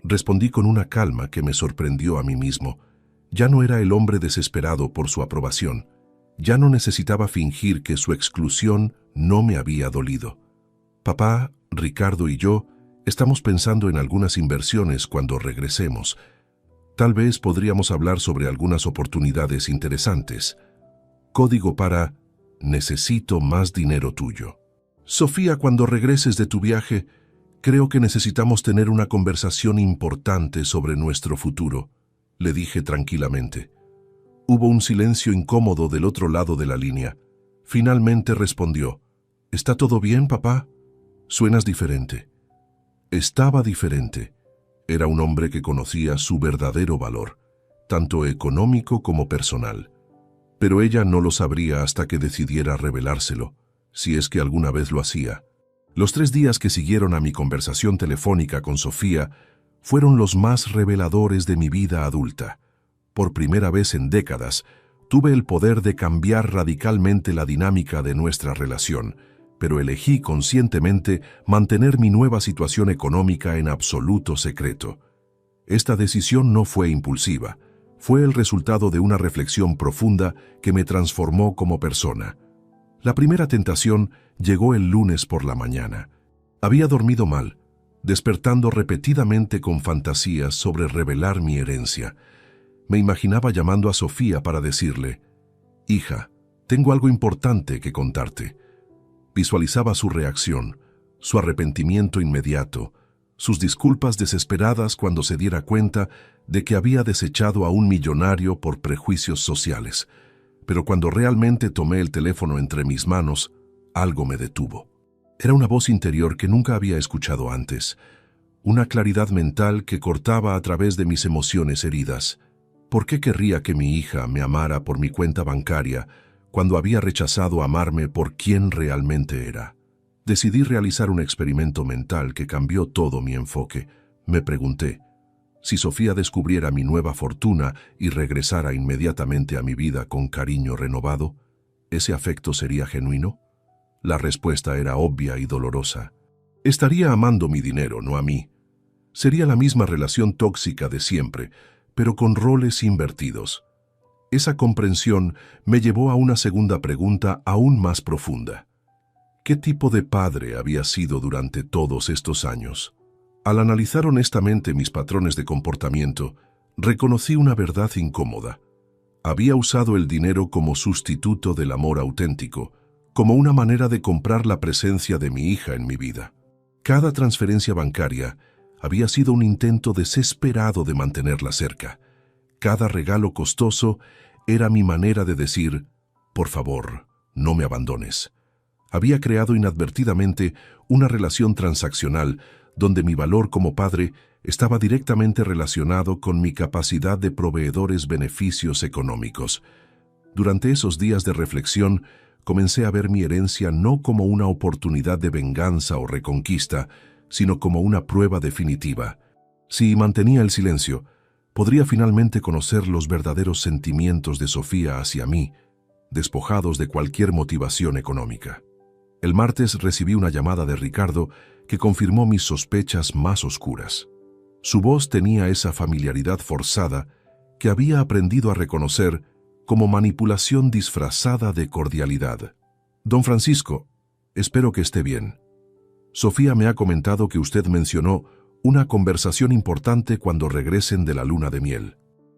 Respondí con una calma que me sorprendió a mí mismo. Ya no era el hombre desesperado por su aprobación. Ya no necesitaba fingir que su exclusión no me había dolido. Papá, Ricardo y yo estamos pensando en algunas inversiones cuando regresemos. Tal vez podríamos hablar sobre algunas oportunidades interesantes. Código para necesito más dinero tuyo. Sofía, cuando regreses de tu viaje, creo que necesitamos tener una conversación importante sobre nuestro futuro, le dije tranquilamente. Hubo un silencio incómodo del otro lado de la línea. Finalmente respondió: ¿Está todo bien, papá? Suenas diferente. Estaba diferente. Era un hombre que conocía su verdadero valor, tanto económico como personal. Pero ella no lo sabría hasta que decidiera revelárselo, si es que alguna vez lo hacía. Los 3 días que siguieron a mi conversación telefónica con Sofía fueron los más reveladores de mi vida adulta. Por primera vez en décadas, tuve el poder de cambiar radicalmente la dinámica de nuestra relación, pero elegí conscientemente mantener mi nueva situación económica en absoluto secreto. Esta decisión no fue impulsiva, fue el resultado de una reflexión profunda que me transformó como persona. La primera tentación llegó el lunes por la mañana. Había dormido mal, despertando repetidamente con fantasías sobre revelar mi herencia. Me imaginaba llamando a Sofía para decirle: «Hija, tengo algo importante que contarte». Visualizaba su reacción, su arrepentimiento inmediato, sus disculpas desesperadas cuando se diera cuenta de que había desechado a un millonario por prejuicios sociales. Pero cuando realmente tomé el teléfono entre mis manos, algo me detuvo. Era una voz interior que nunca había escuchado antes, una claridad mental que cortaba a través de mis emociones heridas. ¿Por qué querría que mi hija me amara por mi cuenta bancaria cuando había rechazado amarme por quien realmente era? Decidí realizar un experimento mental que cambió todo mi enfoque. Me pregunté: si Sofía descubriera mi nueva fortuna y regresara inmediatamente a mi vida con cariño renovado, ¿ese afecto sería genuino? La respuesta era obvia y dolorosa. Estaría amando mi dinero, no a mí. Sería la misma relación tóxica de siempre, pero con roles invertidos. Esa comprensión me llevó a una segunda pregunta aún más profunda. ¿Qué tipo de padre había sido durante todos estos años? Al analizar honestamente mis patrones de comportamiento, reconocí una verdad incómoda. Había usado el dinero como sustituto del amor auténtico, como una manera de comprar la presencia de mi hija en mi vida. Cada transferencia bancaria había sido un intento desesperado de mantenerla cerca. Cada regalo costoso era mi manera de decir, por favor, no me abandones. Había creado inadvertidamente una relación transaccional donde mi valor como padre estaba directamente relacionado con mi capacidad de proveedores beneficios económicos. Durante esos días de reflexión, comencé a ver mi herencia no como una oportunidad de venganza o reconquista, sino como una prueba definitiva. Si mantenía el silencio, podría finalmente conocer los verdaderos sentimientos de Sofía hacia mí, despojados de cualquier motivación económica. El martes recibí una llamada de Ricardo que confirmó mis sospechas más oscuras. Su voz tenía esa familiaridad forzada que había aprendido a reconocer como manipulación disfrazada de cordialidad. Don Francisco, espero que esté bien. Sofía me ha comentado que usted mencionó una conversación importante cuando regresen de la luna de miel.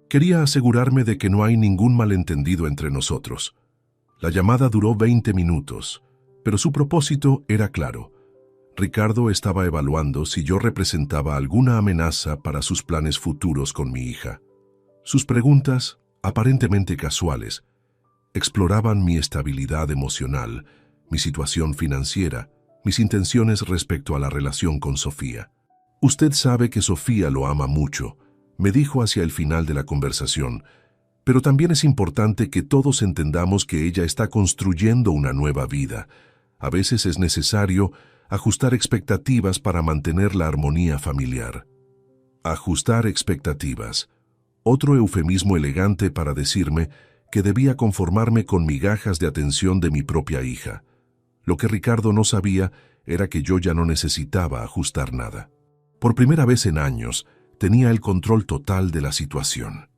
Quería asegurarme de que no hay ningún malentendido entre nosotros. La llamada duró 20 minutos, pero su propósito era claro. Ricardo estaba evaluando si yo representaba alguna amenaza para sus planes futuros con mi hija. Sus preguntas, aparentemente casuales, exploraban mi estabilidad emocional, mi situación financiera, mis intenciones respecto a la relación con Sofía. Usted sabe que Sofía lo ama mucho, me dijo hacia el final de la conversación, pero también es importante que todos entendamos que ella está construyendo una nueva vida. A veces es necesario ajustar expectativas para mantener la armonía familiar. Ajustar expectativas. Otro eufemismo elegante para decirme que debía conformarme con migajas de atención de mi propia hija. Lo que Ricardo no sabía era que yo ya no necesitaba ajustar nada. Por primera vez en años, tenía el control total de la situación.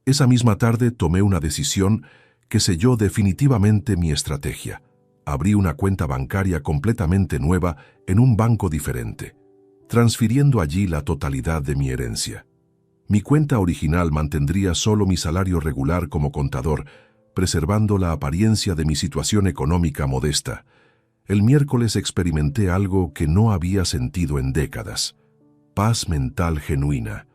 Esa misma tarde tomé una decisión que selló definitivamente mi estrategia. Abrí una cuenta bancaria completamente nueva en un banco diferente, transfiriendo allí la totalidad de mi herencia. Mi cuenta original mantendría solo mi salario regular como contador, preservando la apariencia de mi situación económica modesta. El miércoles experimenté algo que no había sentido en décadas: paz mental genuina.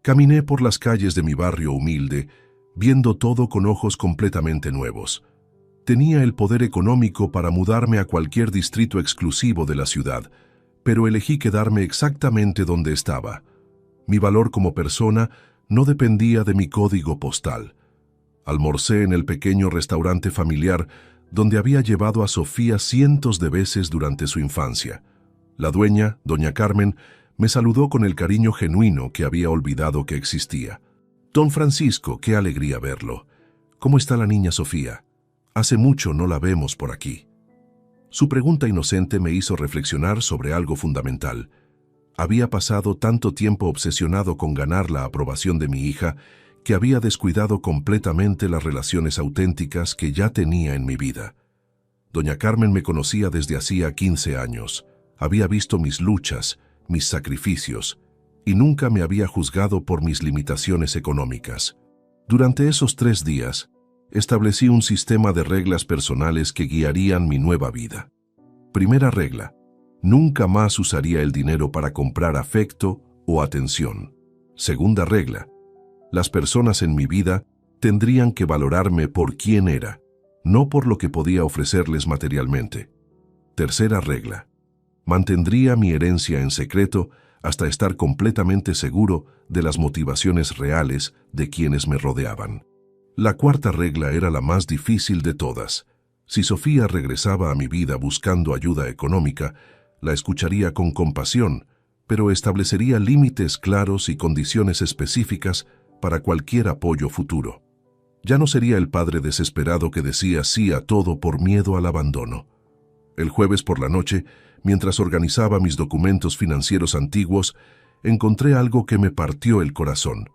Caminé por las calles de mi barrio humilde, viendo todo con ojos completamente nuevos. Tenía el poder económico para mudarme a cualquier distrito exclusivo de la ciudad, pero elegí quedarme exactamente donde estaba. Mi valor como persona no dependía de mi código postal. Almorcé en el pequeño restaurante familiar donde había llevado a Sofía cientos de veces durante su infancia. La dueña, doña Carmen, me saludó con el cariño genuino que había olvidado que existía. Don Francisco, qué alegría verlo. ¿Cómo está la niña Sofía? Hace mucho no la vemos por aquí. Su pregunta inocente me hizo reflexionar sobre algo fundamental. Había pasado tanto tiempo obsesionado con ganar la aprobación de mi hija que había descuidado completamente las relaciones auténticas que ya tenía en mi vida. Doña Carmen me conocía desde hacía 15 años. Había visto mis luchas, mis sacrificios, y nunca me había juzgado por mis limitaciones económicas. Durante esos 3 días, establecí un sistema de reglas personales que guiarían mi nueva vida. Primera regla: nunca más usaría el dinero para comprar afecto o atención. Segunda regla: las personas en mi vida tendrían que valorarme por quién era, no por lo que podía ofrecerles materialmente. Tercera regla: mantendría mi herencia en secreto hasta estar completamente seguro de las motivaciones reales de quienes me rodeaban. La cuarta regla era la más difícil de todas. Si Sofía regresaba a mi vida buscando ayuda económica, la escucharía con compasión, pero establecería límites claros y condiciones específicas para cualquier apoyo futuro. Ya no sería el padre desesperado que decía sí a todo por miedo al abandono. El jueves por la noche, mientras organizaba mis documentos financieros antiguos, encontré algo que me partió el corazón.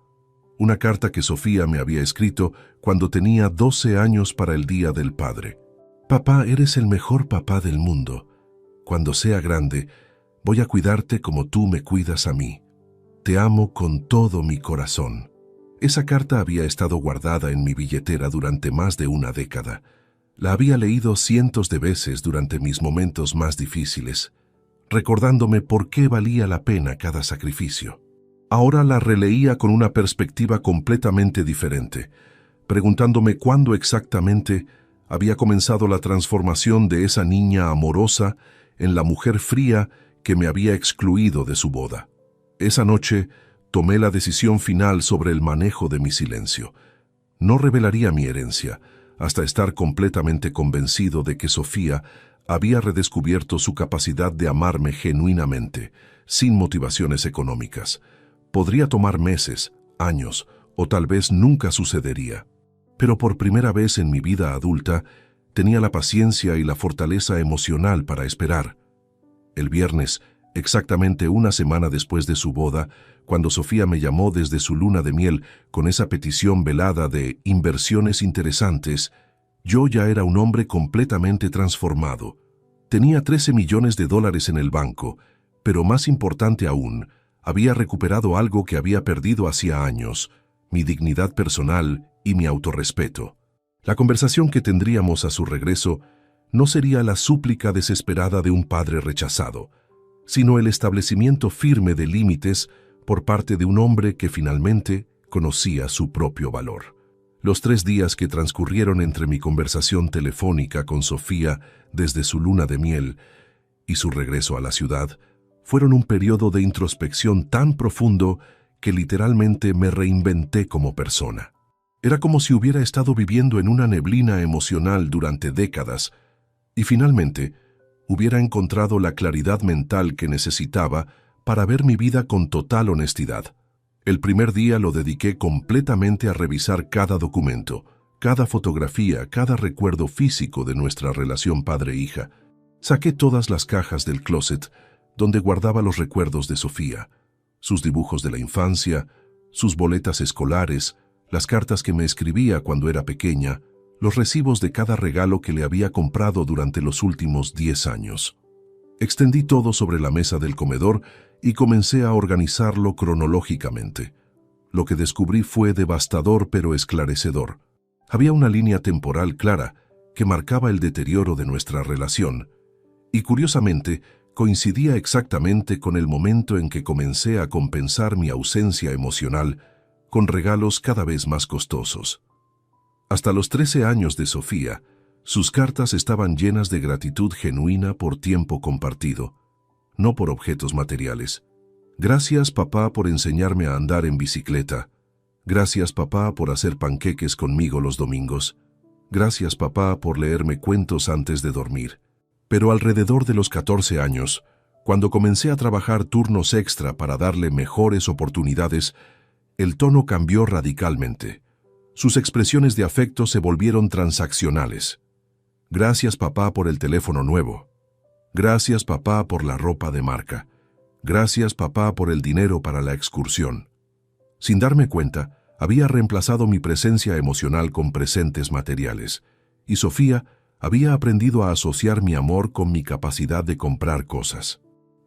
Una carta que Sofía me había escrito cuando tenía 12 años para el Día del Padre. Papá, eres el mejor papá del mundo. Cuando sea grande, Voy a cuidarte como tú me cuidas a mí. Te amo con todo mi corazón. Esa carta había estado guardada en mi billetera durante más de una década. La había leído cientos de veces durante mis momentos más difíciles, recordándome por qué valía la pena cada sacrificio. Ahora la releía con una perspectiva completamente diferente, preguntándome cuándo exactamente había comenzado la transformación de esa niña amorosa en la mujer fría que me había excluido de su boda. Esa noche tomé la decisión final sobre el manejo de mi silencio. No revelaría mi herencia hasta estar completamente convencido de que Sofía había redescubierto su capacidad de amarme genuinamente, sin motivaciones económicas. Podría tomar meses, años, o tal vez nunca sucedería. Pero por primera vez en mi vida adulta, tenía la paciencia y la fortaleza emocional para esperar. El viernes, exactamente una semana después de su boda, cuando Sofía me llamó desde su luna de miel con esa petición velada de inversiones interesantes, yo ya era un hombre completamente transformado. Tenía 13 millones de dólares en el banco, pero más importante aún, había recuperado algo que había perdido hacía años, mi dignidad personal y mi autorrespeto. La conversación que tendríamos a su regreso no sería la súplica desesperada de un padre rechazado, sino el establecimiento firme de límites por parte de un hombre que finalmente conocía su propio valor. Los 3 días que transcurrieron entre mi conversación telefónica con Sofía desde su luna de miel y su regreso a la ciudad fueron un periodo de introspección tan profundo que literalmente me reinventé como persona. Era como si hubiera estado viviendo en una neblina emocional durante décadas y finalmente hubiera encontrado la claridad mental que necesitaba para ver mi vida con total honestidad. El primer día lo dediqué completamente a revisar cada documento, cada fotografía, cada recuerdo físico de nuestra relación padre-hija. Saqué todas las cajas del closet donde guardaba los recuerdos de Sofía, sus dibujos de la infancia, sus boletas escolares, las cartas que me escribía cuando era pequeña, los recibos de cada regalo que le había comprado durante los últimos 10 años. Extendí todo sobre la mesa del comedor y comencé a organizarlo cronológicamente. Lo que descubrí fue devastador pero esclarecedor. Había una línea temporal clara que marcaba el deterioro de nuestra relación, y curiosamente coincidía exactamente con el momento en que comencé a compensar mi ausencia emocional con regalos cada vez más costosos. Hasta los 13 años de Sofía, sus cartas estaban llenas de gratitud genuina por tiempo compartido, no por objetos materiales. Gracias, papá, por enseñarme a andar en bicicleta. Gracias, papá, por hacer panqueques conmigo los domingos. Gracias, papá, por leerme cuentos antes de dormir. Pero alrededor de los 14 años, cuando comencé a trabajar turnos extra para darle mejores oportunidades, el tono cambió radicalmente. Sus expresiones de afecto se volvieron transaccionales. Gracias, papá, por el teléfono nuevo. Gracias, papá, por la ropa de marca. Gracias, papá, por el dinero para la excursión. Sin darme cuenta, había reemplazado mi presencia emocional con presentes materiales, y Sofía había aprendido a asociar mi amor con mi capacidad de comprar cosas.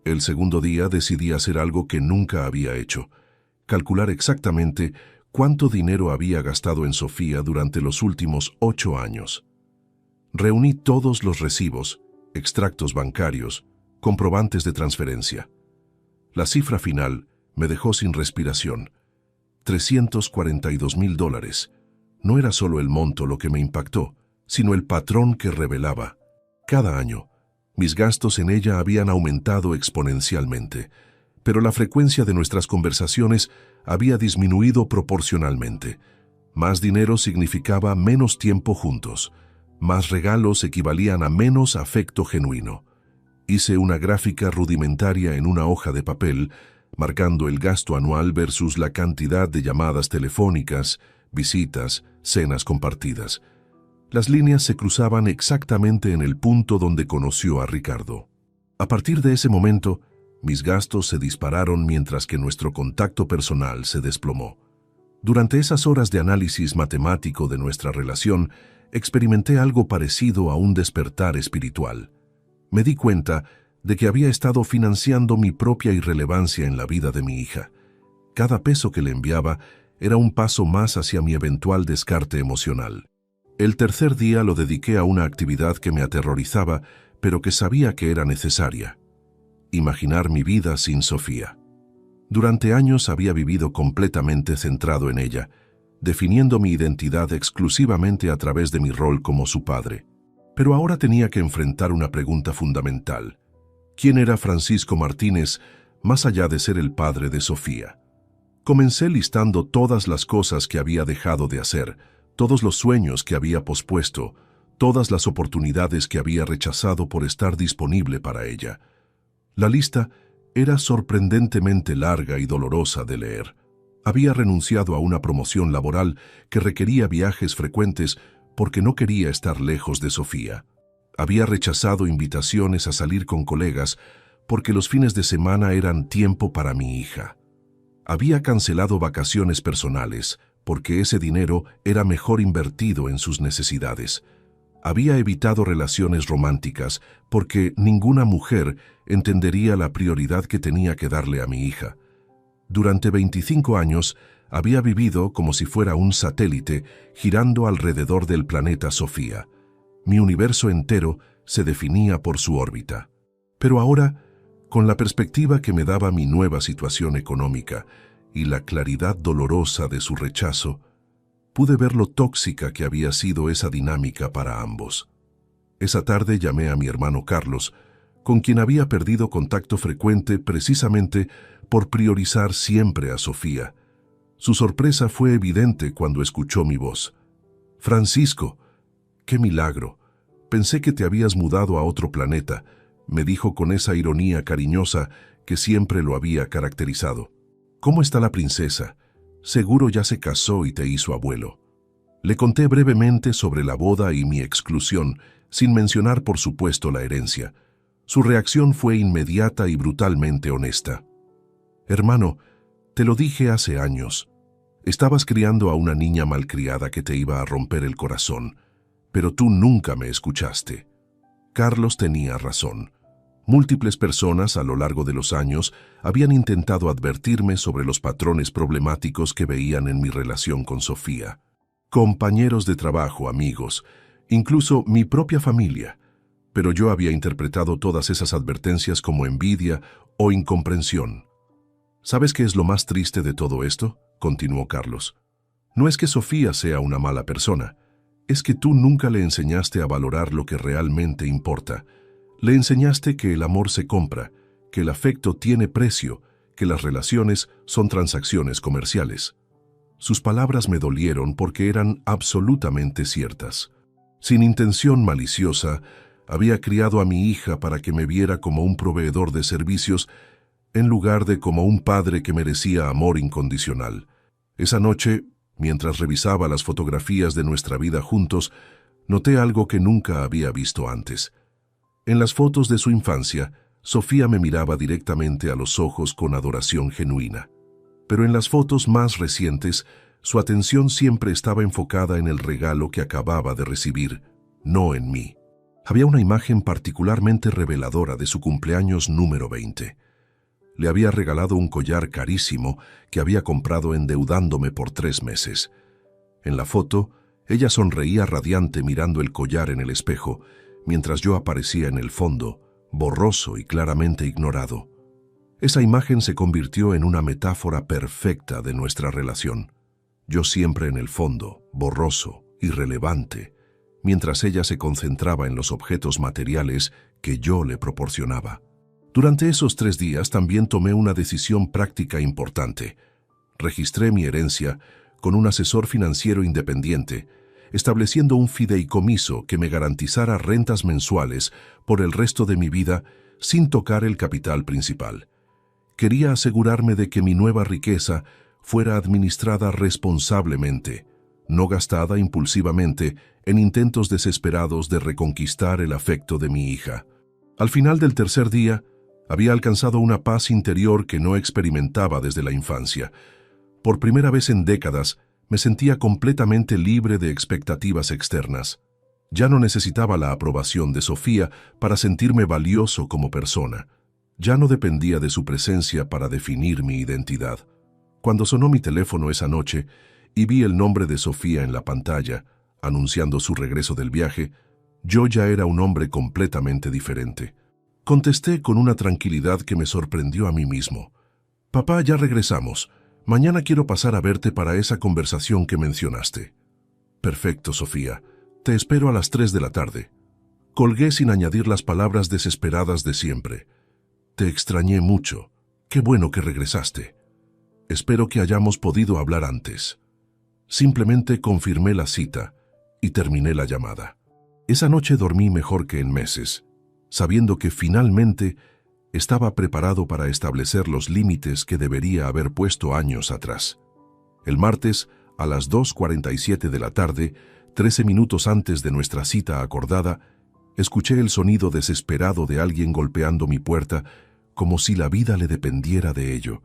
El segundo día decidí hacer algo que nunca había hecho: calcular exactamente cuánto dinero había gastado en Sofía durante los últimos 8 años. Reuní todos los recibos, extractos bancarios, comprobantes de transferencia. La cifra final me dejó sin respiración. $342,000. No era solo el monto lo que me impactó, sino el patrón que revelaba. Cada año, mis gastos en ella habían aumentado exponencialmente, pero la frecuencia de nuestras conversaciones había disminuido proporcionalmente. Más dinero significaba menos tiempo juntos. Más regalos equivalían a menos afecto genuino. Hice una gráfica rudimentaria en una hoja de papel, marcando el gasto anual versus la cantidad de llamadas telefónicas, visitas, cenas compartidas. Las líneas se cruzaban exactamente en el punto donde conoció a Ricardo. A partir de ese momento, mis gastos se dispararon mientras que nuestro contacto personal se desplomó. Durante esas horas de análisis matemático de nuestra relación, experimenté algo parecido a un despertar espiritual. Me di cuenta de que había estado financiando mi propia irrelevancia en la vida de mi hija. Cada peso que le enviaba era un paso más hacia mi eventual descarte emocional. El tercer día lo dediqué a una actividad que me aterrorizaba, pero que sabía que era necesaria: imaginar mi vida sin Sofía. Durante años había vivido completamente centrado en ella, definiendo mi identidad exclusivamente a través de mi rol como su padre. Pero ahora tenía que enfrentar una pregunta fundamental: ¿quién era Francisco Martínez más allá de ser el padre de Sofía? Comencé listando todas las cosas que había dejado de hacer, todos los sueños que había pospuesto, todas las oportunidades que había rechazado por estar disponible para ella. La lista era sorprendentemente larga y dolorosa de leer. Había renunciado a una promoción laboral que requería viajes frecuentes porque no quería estar lejos de Sofía. Había rechazado invitaciones a salir con colegas porque los fines de semana eran tiempo para mi hija. Había cancelado vacaciones personales porque ese dinero era mejor invertido en sus necesidades. Había evitado relaciones románticas porque ninguna mujer entendería la prioridad que tenía que darle a mi hija. Durante 25 años había vivido como si fuera un satélite girando alrededor del planeta Sofía. Mi universo entero se definía por su órbita. Pero ahora, con la perspectiva que me daba mi nueva situación económica y la claridad dolorosa de su rechazo, pude ver lo tóxica que había sido esa dinámica para ambos. Esa tarde llamé a mi hermano Carlos, con quien había perdido contacto frecuente precisamente por priorizar siempre a Sofía. Su sorpresa fue evidente cuando escuchó mi voz. «Francisco, qué milagro. Pensé que te habías mudado a otro planeta», me dijo con esa ironía cariñosa que siempre lo había caracterizado. «¿Cómo está la princesa? Seguro ya se casó y te hizo abuelo». Le conté brevemente sobre la boda y mi exclusión, sin mencionar por supuesto la herencia. Su reacción fue inmediata y brutalmente honesta. «Hermano, te lo dije hace años. Estabas criando a una niña malcriada que te iba a romper el corazón, pero tú nunca me escuchaste». Carlos tenía razón. Múltiples personas a lo largo de los años habían intentado advertirme sobre los patrones problemáticos que veían en mi relación con Sofía. Compañeros de trabajo, amigos, incluso mi propia familia. Pero yo había interpretado todas esas advertencias como envidia o incomprensión. ¿Sabes qué es lo más triste de todo esto?, continuó Carlos. No es que Sofía sea una mala persona, es que tú nunca le enseñaste a valorar lo que realmente importa. Le enseñaste que el amor se compra, que el afecto tiene precio, que las relaciones son transacciones comerciales. Sus palabras me dolieron porque eran absolutamente ciertas. Sin intención maliciosa, había criado a mi hija para que me viera como un proveedor de servicios en lugar de como un padre que merecía amor incondicional. Esa noche, mientras revisaba las fotografías de nuestra vida juntos, noté algo que nunca había visto antes. En las fotos de su infancia, Sofía me miraba directamente a los ojos con adoración genuina. Pero en las fotos más recientes, su atención siempre estaba enfocada en el regalo que acababa de recibir, no en mí. Había una imagen particularmente reveladora de su cumpleaños número 20. Le había regalado un collar carísimo que había comprado endeudándome por 3 meses. En la foto, ella sonreía radiante mirando el collar en el espejo, mientras yo aparecía en el fondo, borroso y claramente ignorado. Esa imagen se convirtió en una metáfora perfecta de nuestra relación. Yo siempre en el fondo, borroso, irrelevante, mientras ella se concentraba en los objetos materiales que yo le proporcionaba. Durante esos 3 días también tomé una decisión práctica importante. Registré mi herencia con un asesor financiero independiente, estableciendo un fideicomiso que me garantizara rentas mensuales por el resto de mi vida sin tocar el capital principal. Quería asegurarme de que mi nueva riqueza fuera administrada responsablemente, no gastada impulsivamente en intentos desesperados de reconquistar el afecto de mi hija. Al final del tercer día, había alcanzado una paz interior que no experimentaba desde la infancia. Por primera vez en décadas, me sentía completamente libre de expectativas externas. Ya no necesitaba la aprobación de Sofía para sentirme valioso como persona. Ya no dependía de su presencia para definir mi identidad. Cuando sonó mi teléfono esa noche y vi el nombre de Sofía en la pantalla, anunciando su regreso del viaje, yo ya era un hombre completamente diferente. Contesté con una tranquilidad que me sorprendió a mí mismo. «Papá, ya regresamos. Mañana quiero pasar a verte para esa conversación que mencionaste». «Perfecto, Sofía. Te espero a las 3 de la tarde». Colgué sin añadir las palabras desesperadas de siempre. «Te extrañé mucho. Qué bueno que regresaste. Espero que hayamos podido hablar antes». Simplemente confirmé la cita y terminé la llamada. Esa noche dormí mejor que en meses, sabiendo que finalmente estaba preparado para establecer los límites que debería haber puesto años atrás. El martes, a las 2:47 de la tarde, 13 minutos antes de nuestra cita acordada, escuché el sonido desesperado de alguien golpeando mi puerta, como si la vida le dependiera de ello.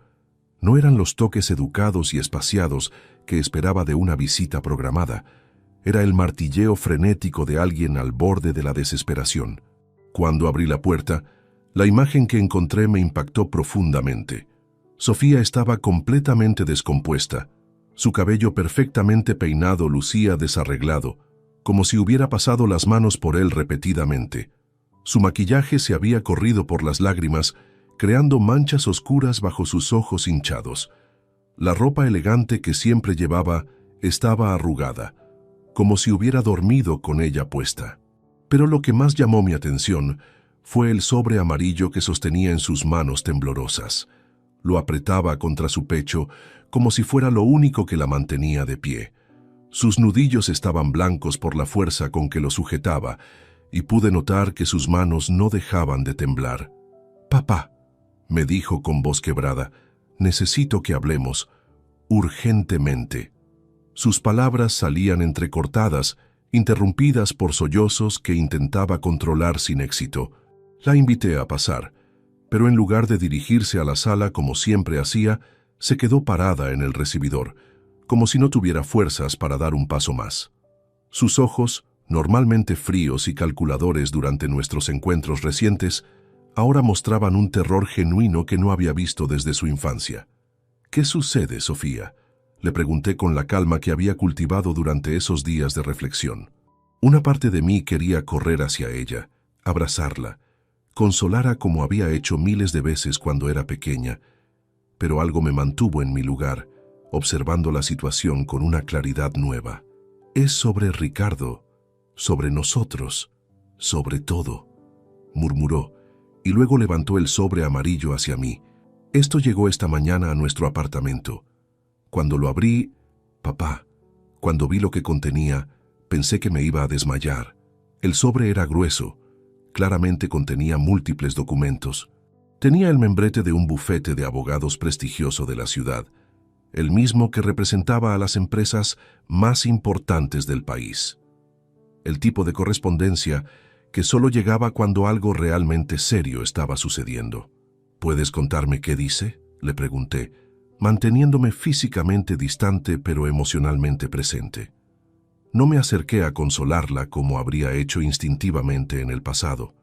No eran los toques educados y espaciados que esperaba de una visita programada. Era el martilleo frenético de alguien al borde de la desesperación. Cuando abrí la puerta, la imagen que encontré me impactó profundamente. Sofía estaba completamente descompuesta. Su cabello perfectamente peinado lucía desarreglado, como si hubiera pasado las manos por él repetidamente. Su maquillaje se había corrido por las lágrimas, creando manchas oscuras bajo sus ojos hinchados. La ropa elegante que siempre llevaba estaba arrugada, como si hubiera dormido con ella puesta. Pero lo que más llamó mi atención fue el sobre amarillo que sostenía en sus manos temblorosas. Lo apretaba contra su pecho como si fuera lo único que la mantenía de pie. Sus nudillos estaban blancos por la fuerza con que lo sujetaba, y pude notar que sus manos no dejaban de temblar. «Papá», me dijo con voz quebrada, «necesito que hablemos, urgentemente». Sus palabras salían entrecortadas, interrumpidas por sollozos que intentaba controlar sin éxito. La invité a pasar, pero en lugar de dirigirse a la sala como siempre hacía, se quedó parada en el recibidor, como si no tuviera fuerzas para dar un paso más. Sus ojos, normalmente fríos y calculadores durante nuestros encuentros recientes, ahora mostraban un terror genuino que no había visto desde su infancia. «¿Qué sucede, Sofía?», le pregunté con la calma que había cultivado durante esos días de reflexión. Una parte de mí quería correr hacia ella, abrazarla, consolarla como había hecho miles de veces cuando era pequeña, pero algo me mantuvo en mi lugar, observando la situación con una claridad nueva. «Es sobre Ricardo, sobre nosotros, sobre todo», murmuró, y luego levantó el sobre amarillo hacia mí. «Esto llegó esta mañana a nuestro apartamento. Cuando lo abrí, papá, cuando vi lo que contenía, pensé que me iba a desmayar. El sobre era grueso, claramente contenía múltiples documentos. Tenía el membrete de un bufete de abogados prestigioso de la ciudad, el mismo que representaba a las empresas más importantes del país. El tipo de correspondencia que solo llegaba cuando algo realmente serio estaba sucediendo. «¿Puedes contarme qué dice?», le pregunté, manteniéndome físicamente distante pero emocionalmente presente. No me acerqué a consolarla como habría hecho instintivamente en el pasado.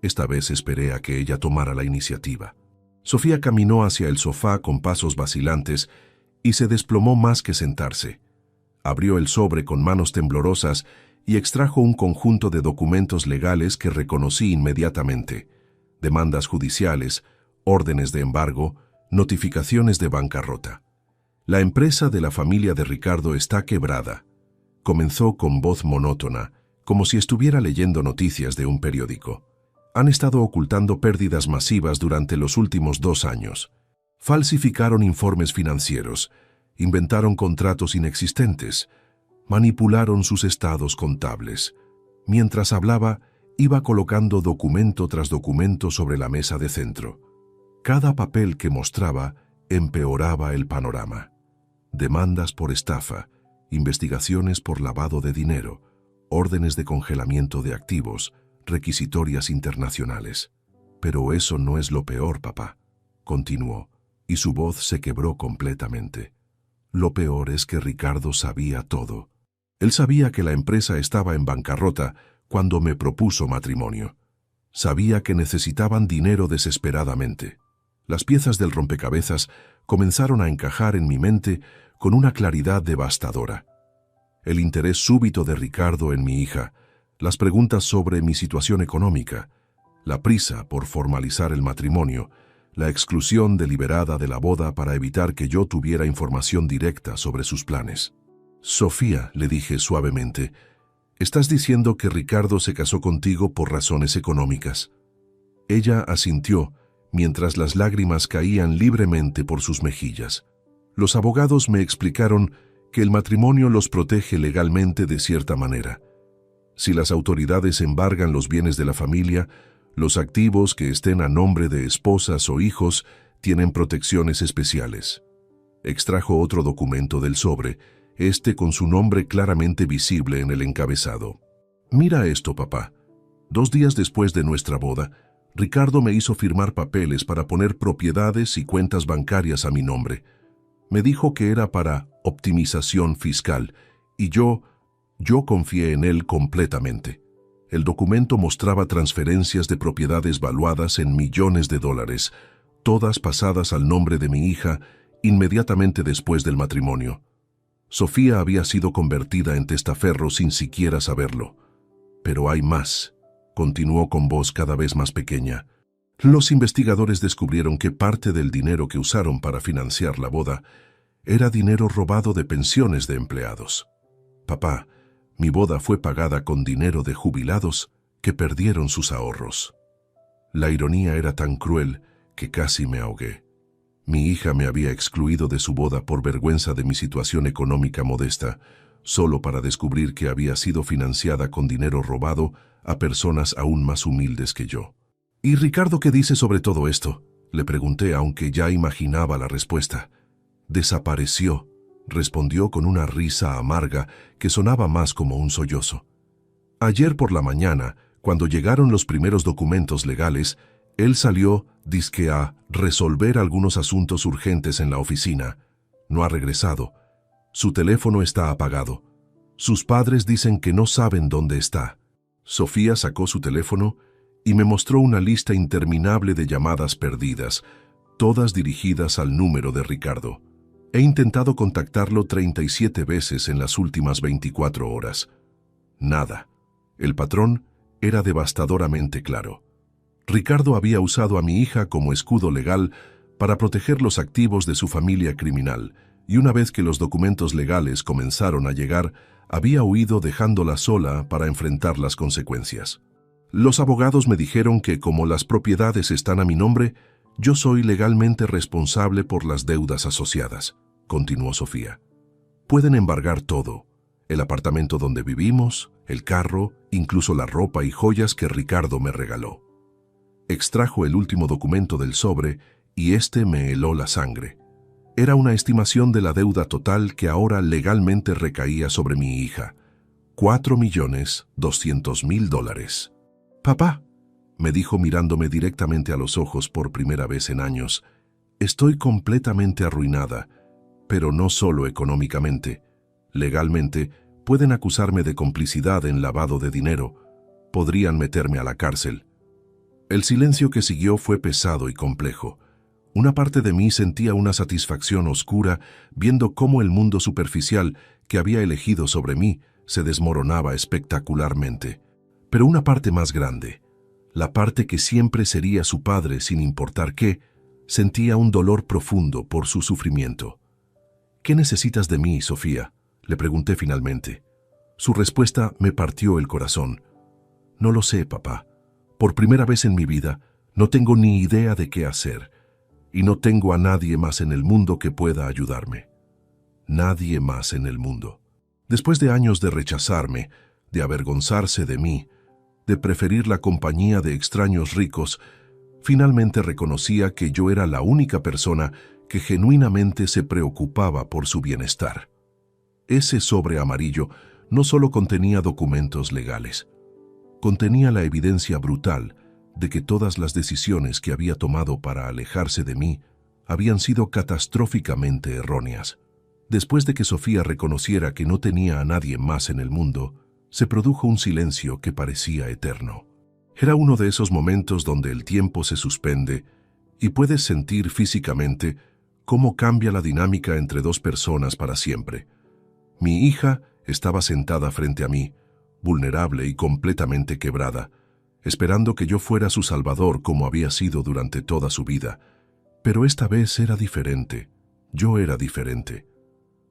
Esta vez esperé a que ella tomara la iniciativa. Sofía caminó hacia el sofá con pasos vacilantes y se desplomó más que sentarse. Abrió el sobre con manos temblorosas y extrajo un conjunto de documentos legales que reconocí inmediatamente: demandas judiciales, órdenes de embargo, notificaciones de bancarrota. «La empresa de la familia de Ricardo está quebrada», comenzó con voz monótona, como si estuviera leyendo noticias de un periódico. «Han estado ocultando pérdidas masivas durante los últimos 2 años. Falsificaron informes financieros, inventaron contratos inexistentes, manipularon sus estados contables». Mientras hablaba, iba colocando documento tras documento sobre la mesa de centro. Cada papel que mostraba empeoraba el panorama. Demandas por estafa, investigaciones por lavado de dinero, órdenes de congelamiento de activos, requisitorias internacionales. «Pero eso no es lo peor, papá», continuó, y su voz se quebró completamente. «Lo peor es que Ricardo sabía todo. Él sabía que la empresa estaba en bancarrota cuando me propuso matrimonio. Sabía que necesitaban dinero desesperadamente. Las piezas del rompecabezas comenzaron a encajar en mi mente con una claridad devastadora. El interés súbito de Ricardo en mi hija, las preguntas sobre mi situación económica, la prisa por formalizar el matrimonio, la exclusión deliberada de la boda para evitar que yo tuviera información directa sobre sus planes. «Sofía», le dije suavemente, «¿estás diciendo que Ricardo se casó contigo por razones económicas?» Ella asintió, mientras las lágrimas caían libremente por sus mejillas. Los abogados me explicaron que el matrimonio los protege legalmente de cierta manera. Si las autoridades embargan los bienes de la familia, los activos que estén a nombre de esposas o hijos tienen protecciones especiales. Extrajo otro documento del sobre, con su nombre claramente visible en el encabezado. «Mira esto, papá. 2 días después de nuestra boda, Ricardo me hizo firmar papeles para poner propiedades y cuentas bancarias a mi nombre. Me dijo que era para optimización fiscal, y yo confié en él completamente. El documento mostraba transferencias de propiedades valuadas en millones de dólares, todas pasadas al nombre de mi hija inmediatamente después del matrimonio. Sofía había sido convertida en testaferro sin siquiera saberlo. Pero hay más», continuó con voz cada vez más pequeña. «Los investigadores descubrieron que parte del dinero que usaron para financiar la boda era dinero robado de pensiones de empleados. Papá, mi boda fue pagada con dinero de jubilados que perdieron sus ahorros». La ironía era tan cruel que casi me ahogué. Mi hija me había excluido de su boda por vergüenza de mi situación económica modesta, solo para descubrir que había sido financiada con dinero robado a personas aún más humildes que yo. «¿Y Ricardo qué dice sobre todo esto?», le pregunté, aunque ya imaginaba la respuesta. «Desapareció», respondió con una risa amarga que sonaba más como un sollozo. «Ayer por la mañana, cuando llegaron los primeros documentos legales, él salió, dizque a resolver algunos asuntos urgentes en la oficina. No ha regresado. Su teléfono está apagado. Sus padres dicen que no saben dónde está». Sofía sacó su teléfono y me mostró una lista interminable de llamadas perdidas, todas dirigidas al número de Ricardo. «He intentado contactarlo 37 veces en las últimas 24 horas. Nada». El patrón era devastadoramente claro. Ricardo había usado a mi hija como escudo legal para proteger los activos de su familia criminal, y una vez que los documentos legales comenzaron a llegar, había huido dejándola sola para enfrentar las consecuencias. «Los abogados me dijeron que como las propiedades están a mi nombre, yo soy legalmente responsable por las deudas asociadas», continuó Sofía. «Pueden embargar todo, el apartamento donde vivimos, el carro, incluso la ropa y joyas que Ricardo me regaló». Extrajo el último documento del sobre y me heló la sangre. Era una estimación de la deuda total que ahora legalmente recaía sobre mi hija. $4.200.000. «Papá», me dijo mirándome directamente a los ojos por primera vez en años, «estoy completamente arruinada, pero no solo económicamente. Legalmente, pueden acusarme de complicidad en lavado de dinero. Podrían meterme a la cárcel». El silencio que siguió fue pesado y complejo. Una parte de mí sentía una satisfacción oscura viendo cómo el mundo superficial que había elegido sobre mí se desmoronaba espectacularmente. Pero una parte más grande, la parte que siempre sería su padre sin importar qué, sentía un dolor profundo por su sufrimiento. «¿Qué necesitas de mí, Sofía?», le pregunté finalmente. Su respuesta me partió el corazón. «No lo sé, papá. Por primera vez en mi vida, no tengo ni idea de qué hacer, y no tengo a nadie más en el mundo que pueda ayudarme. Nadie más en el mundo». Después de años de rechazarme, de avergonzarse de mí, de preferir la compañía de extraños ricos, finalmente reconocía que yo era la única persona que genuinamente se preocupaba por su bienestar. Ese sobre amarillo no solo contenía documentos legales, contenía la evidencia brutal de que todas las decisiones que había tomado para alejarse de mí habían sido catastróficamente erróneas. Después de que Sofía reconociera que no tenía a nadie más en el mundo, se produjo un silencio que parecía eterno. Era uno de esos momentos donde el tiempo se suspende y puedes sentir físicamente cómo cambia la dinámica entre dos personas para siempre. Mi hija estaba sentada frente a mí, vulnerable y completamente quebrada, esperando que yo fuera su salvador como había sido durante toda su vida. Pero esta vez era diferente. Yo era diferente.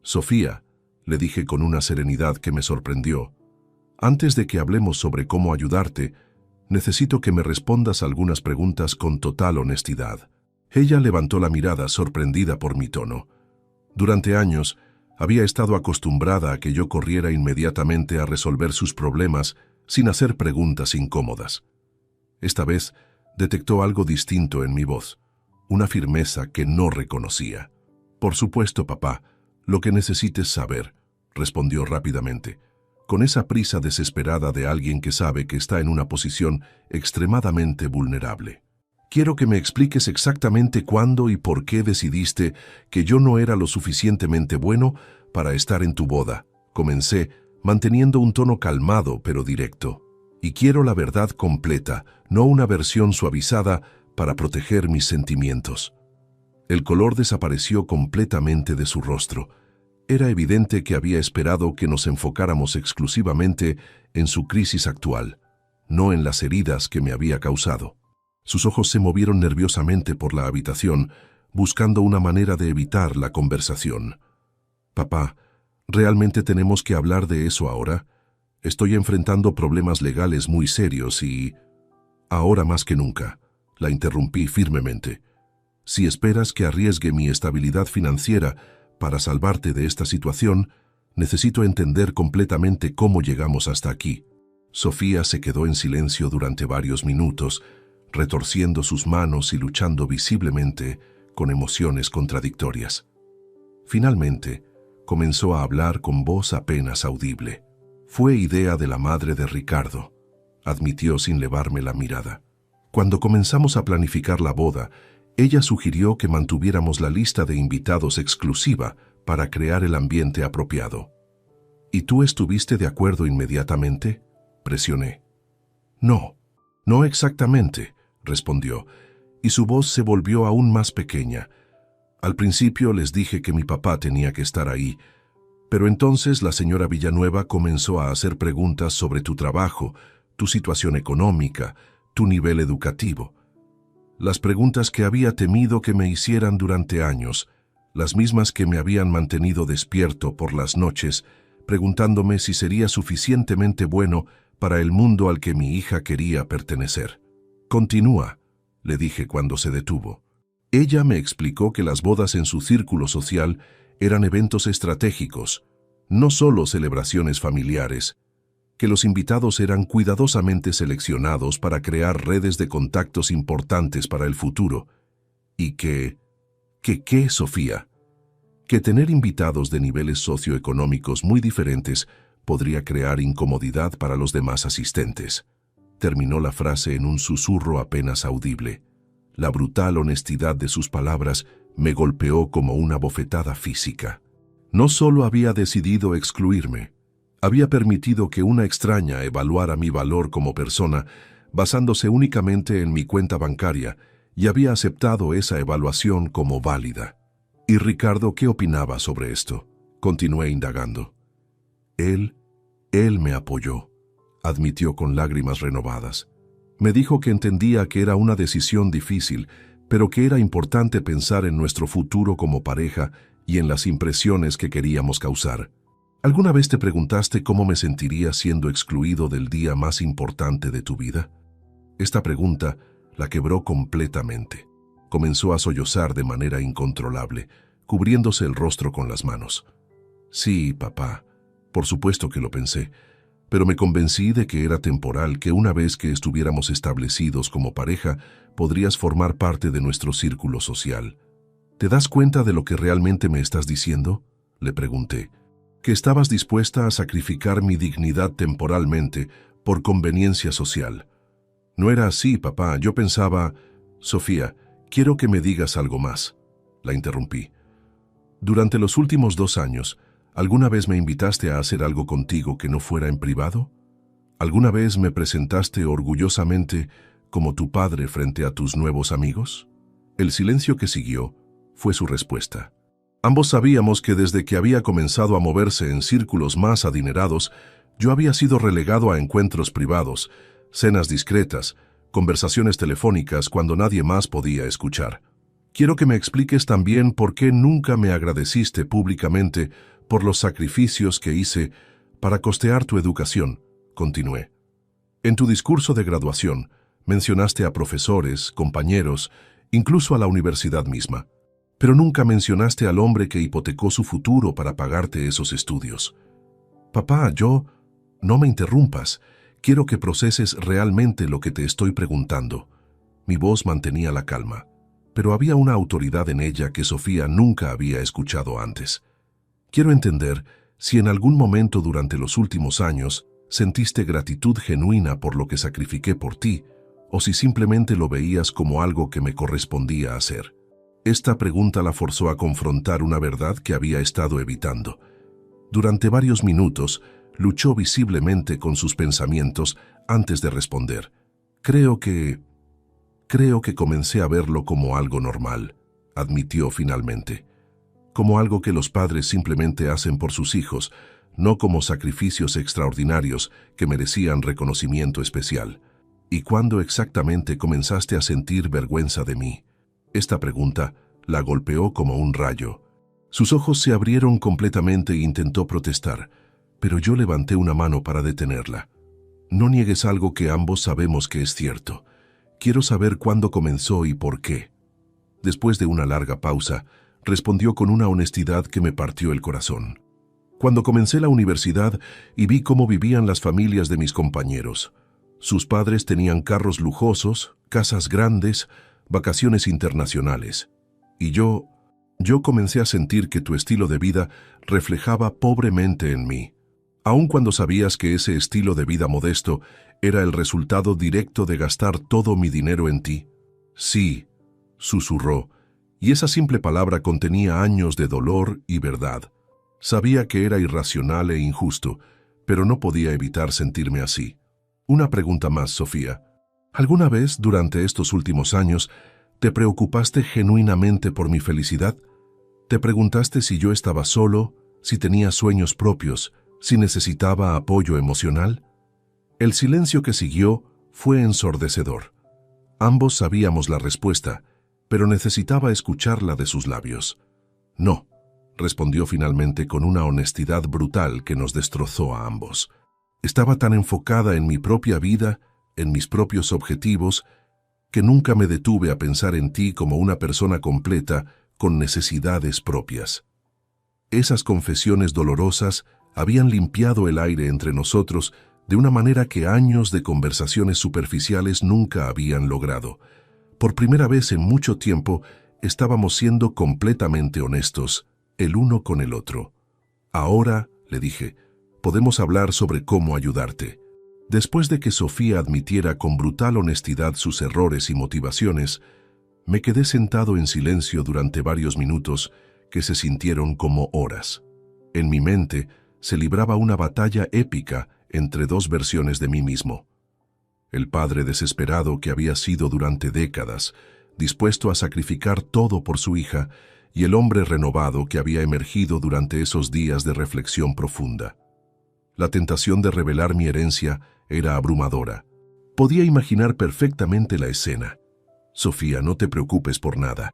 Sofía, le dije con una serenidad que me sorprendió, antes de que hablemos sobre cómo ayudarte, necesito que me respondas algunas preguntas con total honestidad. Ella levantó la mirada sorprendida por mi tono. Durante años, había estado acostumbrada a que yo corriera inmediatamente a resolver sus problemas sin hacer preguntas incómodas. Esta vez detectó algo distinto en mi voz, una firmeza que no reconocía. Por supuesto, papá, lo que necesites saber, respondió rápidamente, con esa prisa desesperada de alguien que sabe que está en una posición extremadamente vulnerable. Quiero que me expliques exactamente cuándo y por qué decidiste que yo no era lo suficientemente bueno para estar en tu boda. Comencé, manteniendo un tono calmado pero directo. Y quiero la verdad completa, no una versión suavizada para proteger mis sentimientos. El color desapareció completamente de su rostro. Era evidente que había esperado que nos enfocáramos exclusivamente en su crisis actual, no en las heridas que me había causado. Sus ojos se movieron nerviosamente por la habitación, buscando una manera de evitar la conversación. Papá, ¿realmente tenemos que hablar de eso ahora? Estoy enfrentando problemas legales muy serios y... Ahora más que nunca, la interrumpí firmemente. Si esperas que arriesgue mi estabilidad financiera para salvarte de esta situación, necesito entender completamente cómo llegamos hasta aquí. Sofía se quedó en silencio durante varios minutos, retorciendo sus manos y luchando visiblemente con emociones contradictorias. Finalmente, comenzó a hablar con voz apenas audible. Fue idea de la madre de Ricardo, admitió sin levarme la mirada. Cuando comenzamos a planificar la boda, ella sugirió que mantuviéramos la lista de invitados exclusiva para crear el ambiente apropiado. ¿Y tú estuviste de acuerdo inmediatamente?, presioné. No, no exactamente, respondió, y su voz se volvió aún más pequeña. Al principio les dije que mi papá tenía que estar ahí, pero entonces la señora Villanueva comenzó a hacer preguntas sobre tu trabajo, tu situación económica, tu nivel educativo. Las preguntas que había temido que me hicieran durante años, las mismas que me habían mantenido despierto por las noches, preguntándome si sería suficientemente bueno para el mundo al que mi hija quería pertenecer. Continúa, le dije cuando se detuvo. Ella me explicó que las bodas en su círculo social eran eventos estratégicos, no solo celebraciones familiares, que los invitados eran cuidadosamente seleccionados para crear redes de contactos importantes para el futuro, y ¿qué, Sofía? Que tener invitados de niveles socioeconómicos muy diferentes podría crear incomodidad para los demás asistentes. Terminó la frase en un susurro apenas audible. La brutal honestidad de sus palabras me golpeó como una bofetada física. No solo había decidido excluirme, había permitido que una extraña evaluara mi valor como persona basándose únicamente en mi cuenta bancaria y había aceptado esa evaluación como válida. ¿Y Ricardo qué opinaba sobre esto? Continué indagando. Él me apoyó, admitió con lágrimas renovadas. Me dijo que entendía que era una decisión difícil, pero que era importante pensar en nuestro futuro como pareja y en las impresiones que queríamos causar. ¿Alguna vez te preguntaste cómo me sentiría siendo excluido del día más importante de tu vida? Esta pregunta la quebró completamente. Comenzó a sollozar de manera incontrolable, cubriéndose el rostro con las manos. Sí, papá, por supuesto que lo pensé, pero me convencí de que era temporal, que una vez que estuviéramos establecidos como pareja, podrías formar parte de nuestro círculo social. ¿Te das cuenta de lo que realmente me estás diciendo?, le pregunté. Que estabas dispuesta a sacrificar mi dignidad temporalmente por conveniencia social. No era así, papá. Yo pensaba... Sofía, quiero que me digas algo más. La interrumpí. Durante los últimos 2 años, ¿alguna vez me invitaste a hacer algo contigo que no fuera en privado? ¿Alguna vez me presentaste orgullosamente como tu padre frente a tus nuevos amigos? El silencio que siguió fue su respuesta. Ambos sabíamos que desde que había comenzado a moverse en círculos más adinerados, yo había sido relegado a encuentros privados, cenas discretas, conversaciones telefónicas cuando nadie más podía escuchar. Quiero que me expliques también por qué nunca me agradeciste públicamente por los sacrificios que hice para costear tu educación, continué. En tu discurso de graduación, mencionaste a profesores, compañeros, incluso a la universidad misma, pero nunca mencionaste al hombre que hipotecó su futuro para pagarte esos estudios. Papá, no me interrumpas. Quiero que proceses realmente lo que te estoy preguntando. Mi voz mantenía la calma, pero había una autoridad en ella que Sofía nunca había escuchado antes. Quiero entender si en algún momento durante los últimos años sentiste gratitud genuina por lo que sacrifiqué por ti, o si simplemente lo veías como algo que me correspondía hacer. Esta pregunta la forzó a confrontar una verdad que había estado evitando. Durante varios minutos, luchó visiblemente con sus pensamientos antes de responder. Creo que comencé a verlo como algo normal, admitió finalmente. Como algo que los padres simplemente hacen por sus hijos, no como sacrificios extraordinarios que merecían reconocimiento especial. ¿Y cuándo exactamente comenzaste a sentir vergüenza de mí? Esta pregunta la golpeó como un rayo. Sus ojos se abrieron completamente e intentó protestar, pero yo levanté una mano para detenerla. No niegues algo que ambos sabemos que es cierto. Quiero saber cuándo comenzó y por qué. Después de una larga pausa, respondió con una honestidad que me partió el corazón. Cuando comencé la universidad y vi cómo vivían las familias de mis compañeros. Sus padres tenían carros lujosos, casas grandes, vacaciones internacionales. Y yo comencé a sentir que tu estilo de vida reflejaba pobremente en mí. Aun cuando sabías que ese estilo de vida modesto era el resultado directo de gastar todo mi dinero en ti. Sí, susurró, y esa simple palabra contenía años de dolor y verdad. Sabía que era irracional e injusto, pero no podía evitar sentirme así. Una pregunta más, Sofía. ¿Alguna vez durante estos últimos años te preocupaste genuinamente por mi felicidad? ¿Te preguntaste si yo estaba solo, si tenía sueños propios, si necesitaba apoyo emocional? El silencio que siguió fue ensordecedor. Ambos sabíamos la respuesta, pero necesitaba escucharla de sus labios. No, respondió finalmente con una honestidad brutal que nos destrozó a ambos. Estaba tan enfocada en mi propia vida, en mis propios objetivos, que nunca me detuve a pensar en ti como una persona completa con necesidades propias. Esas confesiones dolorosas habían limpiado el aire entre nosotros de una manera que años de conversaciones superficiales nunca habían logrado. Por primera vez en mucho tiempo, estábamos siendo completamente honestos, el uno con el otro. Ahora, le dije, podemos hablar sobre cómo ayudarte. Después de que Sofía admitiera con brutal honestidad sus errores y motivaciones, me quedé sentado en silencio durante varios minutos que se sintieron como horas. En mi mente se libraba una batalla épica entre dos versiones de mí mismo. El padre desesperado que había sido durante décadas, dispuesto a sacrificar todo por su hija, y el hombre renovado que había emergido durante esos días de reflexión profunda. La tentación de revelar mi herencia era abrumadora. Podía imaginar perfectamente la escena. Sofía, no te preocupes por nada.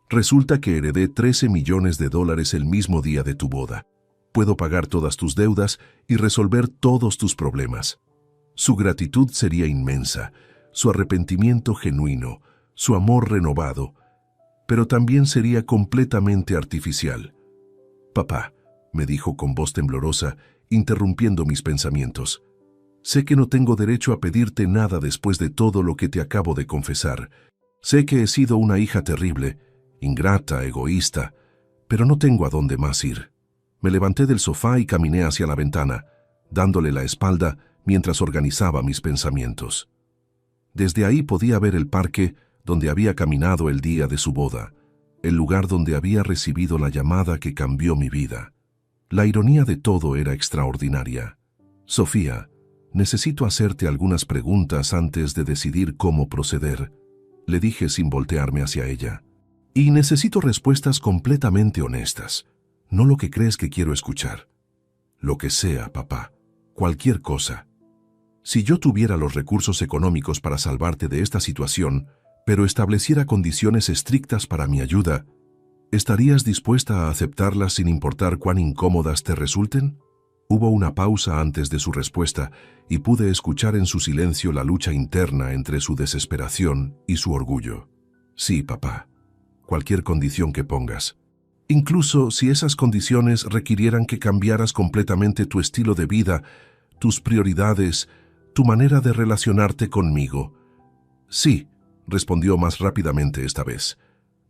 Resulta que heredé $13 millones el mismo día de tu boda. Puedo pagar todas tus deudas y resolver todos tus problemas. Su gratitud sería inmensa, su arrepentimiento genuino, su amor renovado, pero también sería completamente artificial. Papá, me dijo con voz temblorosa, interrumpiendo mis pensamientos. Sé que no tengo derecho a pedirte nada después de todo lo que te acabo de confesar. Sé que he sido una hija terrible, ingrata, egoísta, pero no tengo a dónde más ir. Me levanté del sofá y caminé hacia la ventana, dándole la espalda mientras organizaba mis pensamientos. Desde ahí podía ver el parque donde había caminado el día de su boda. el lugar donde había recibido la llamada que cambió mi vida. La ironía de todo era extraordinaria. Sofía, necesito hacerte algunas preguntas antes de decidir cómo proceder, le dije sin voltearme hacia ella. Y necesito respuestas completamente honestas, no lo que crees que quiero escuchar. Lo que sea, papá, cualquier cosa. Si yo tuviera los recursos económicos para salvarte de esta situación, pero estableciera condiciones estrictas para mi ayuda, ¿estarías dispuesta a aceptarlas sin importar cuán incómodas te resulten? Hubo una pausa antes de su respuesta y pude escuchar en su silencio la lucha interna entre su desesperación y su orgullo. Sí, papá, cualquier condición que pongas. Incluso si esas condiciones requirieran que cambiaras completamente tu estilo de vida, tus prioridades, tu manera de relacionarte conmigo. Sí, respondió más rápidamente esta vez.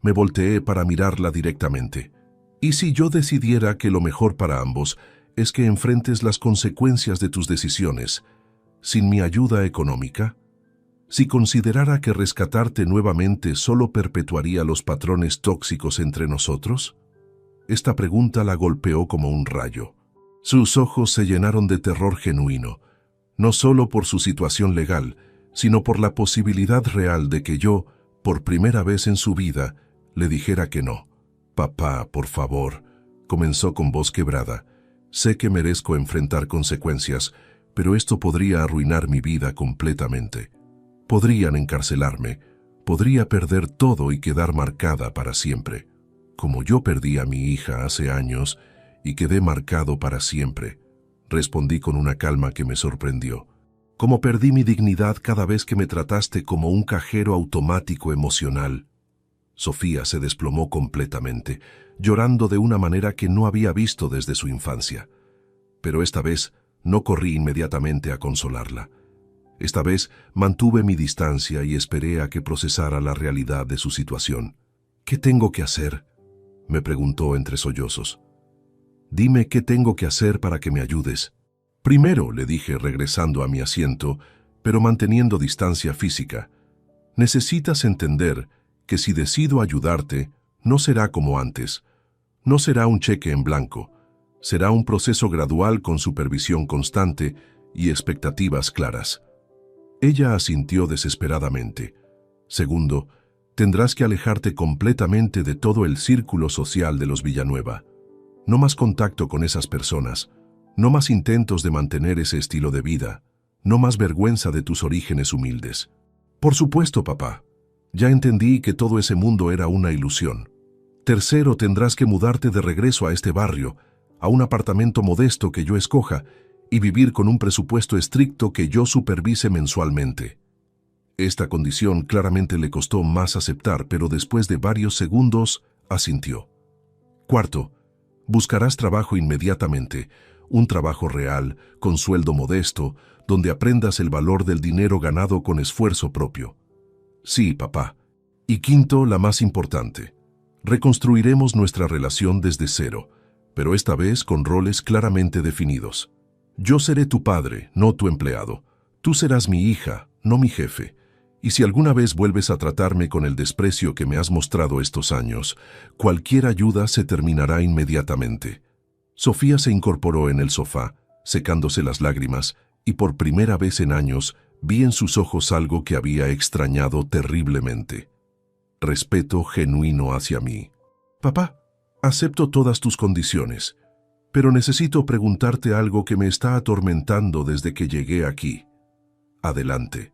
Me volteé para mirarla directamente. ¿Y si yo decidiera que lo mejor para ambos es que enfrentes las consecuencias de tus decisiones, sin mi ayuda económica? Si considerara que rescatarte nuevamente solo perpetuaría los patrones tóxicos entre nosotros? Esta pregunta la golpeó como un rayo. Sus ojos se llenaron de terror genuino, no solo por su situación legal, sino por la posibilidad real de que yo, por primera vez en su vida, le dijera que no. Papá, por favor, comenzó con voz quebrada. Sé que merezco enfrentar consecuencias, pero esto podría arruinar mi vida completamente. Podrían encarcelarme, podría perder todo y quedar marcada para siempre, como yo perdí a mi hija hace años y quedé marcado para siempre, respondí con una calma que me sorprendió. Como perdí mi dignidad cada vez que me trataste como un cajero automático emocional. Sofía se desplomó completamente, llorando de una manera que no había visto desde su infancia. Pero esta vez no corrí inmediatamente a consolarla. Esta vez mantuve mi distancia y esperé a que procesara la realidad de su situación. ¿Qué tengo que hacer?, me preguntó entre sollozos. Dime qué tengo que hacer para que me ayudes. Primero, le dije regresando a mi asiento, pero manteniendo distancia física, necesitas entender que si decido ayudarte, no será como antes. No será un cheque en blanco. Será un proceso gradual con supervisión constante y expectativas claras. Ella asintió desesperadamente. Segundo, tendrás que alejarte completamente de todo el círculo social de los Villanueva. No más contacto con esas personas. No más intentos de mantener ese estilo de vida. No más vergüenza de tus orígenes humildes. Por supuesto, papá. Ya entendí que todo ese mundo era una ilusión. Tercero, tendrás que mudarte de regreso a este barrio, a un apartamento modesto que yo escoja, y vivir con un presupuesto estricto que yo supervise mensualmente. Esta condición claramente le costó más aceptar, pero después de varios segundos, asintió. Cuarto, buscarás trabajo inmediatamente, un trabajo real, con sueldo modesto, donde aprendas el valor del dinero ganado con esfuerzo propio. Sí, papá. Y quinto, la más importante. Reconstruiremos nuestra relación desde cero, pero esta vez con roles claramente definidos. Yo seré tu padre, no tu empleado. Tú serás mi hija, no mi jefe. Y si alguna vez vuelves a tratarme con el desprecio que me has mostrado estos años, cualquier ayuda se terminará inmediatamente. Sofía se incorporó en el sofá, secándose las lágrimas, y por primera vez en años vi en sus ojos algo que había extrañado terriblemente. Respeto genuino hacia mí. Papá, acepto todas tus condiciones, pero necesito preguntarte algo que me está atormentando desde que llegué aquí. Adelante.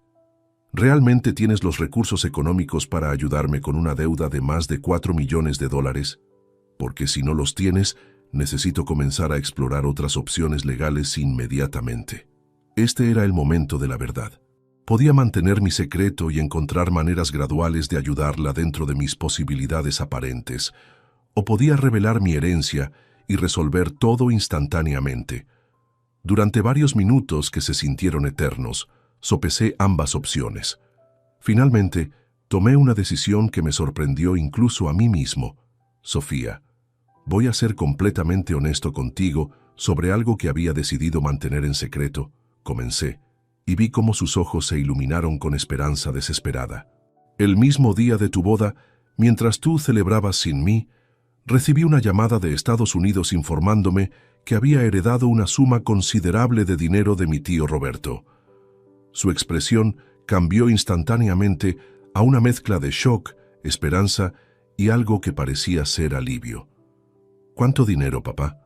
¿Realmente tienes los recursos económicos para ayudarme con una deuda de más de $4 millones? Porque si no los tienes, necesito comenzar a explorar otras opciones legales inmediatamente. Este era el momento de la verdad. Podía mantener mi secreto y encontrar maneras graduales de ayudarla dentro de mis posibilidades aparentes, o podía revelar mi herencia y resolver todo instantáneamente. Durante varios minutos que se sintieron eternos, sopesé ambas opciones. Finalmente, tomé una decisión que me sorprendió incluso a mí mismo. Sofía, voy a ser completamente honesto contigo sobre algo que había decidido mantener en secreto, comencé, y vi cómo sus ojos se iluminaron con esperanza desesperada. El mismo día de tu boda, Mientras tú celebrabas sin mí, recibí una llamada de Estados Unidos informándome que había heredado una suma considerable de dinero de mi tío Roberto. Su expresión cambió instantáneamente a una mezcla de shock, esperanza y algo que parecía ser alivio. ¿Cuánto dinero, papá?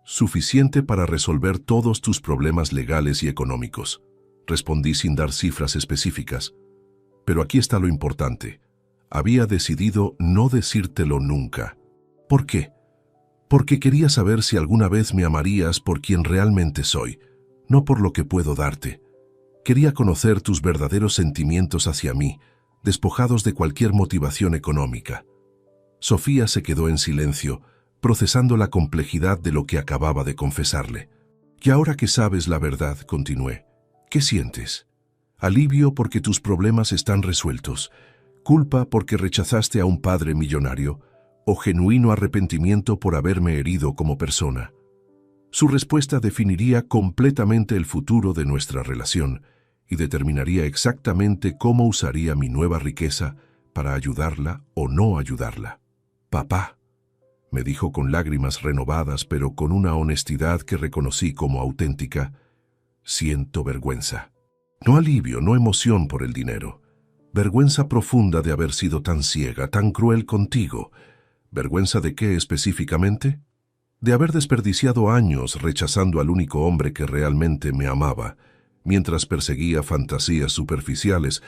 Suficiente para resolver todos tus problemas legales y económicos, respondí sin dar cifras específicas. Pero aquí está lo importante. Había decidido no decírtelo nunca. ¿Por qué? Porque quería saber si alguna vez me amarías por quien realmente soy, no por lo que puedo darte. Quería conocer tus verdaderos sentimientos hacia mí, despojados de cualquier motivación económica. Sofía se quedó en silencio, procesando la complejidad de lo que acababa de confesarle. Y ahora que sabes la verdad, continué, ¿qué sientes? Alivio porque tus problemas están resueltos, culpa porque rechazaste a un padre millonario, o genuino arrepentimiento por haberme herido como persona. Su respuesta definiría completamente el futuro de nuestra relación y determinaría exactamente cómo usaría mi nueva riqueza para ayudarla o no ayudarla. Papá, me dijo con lágrimas renovadas, pero con una honestidad que reconocí como auténtica, siento vergüenza. No alivio, no emoción por el dinero. Vergüenza profunda de haber sido tan ciega, tan cruel contigo. ¿Vergüenza de qué específicamente? De haber desperdiciado años rechazando al único hombre que realmente me amaba, mientras perseguía fantasías superficiales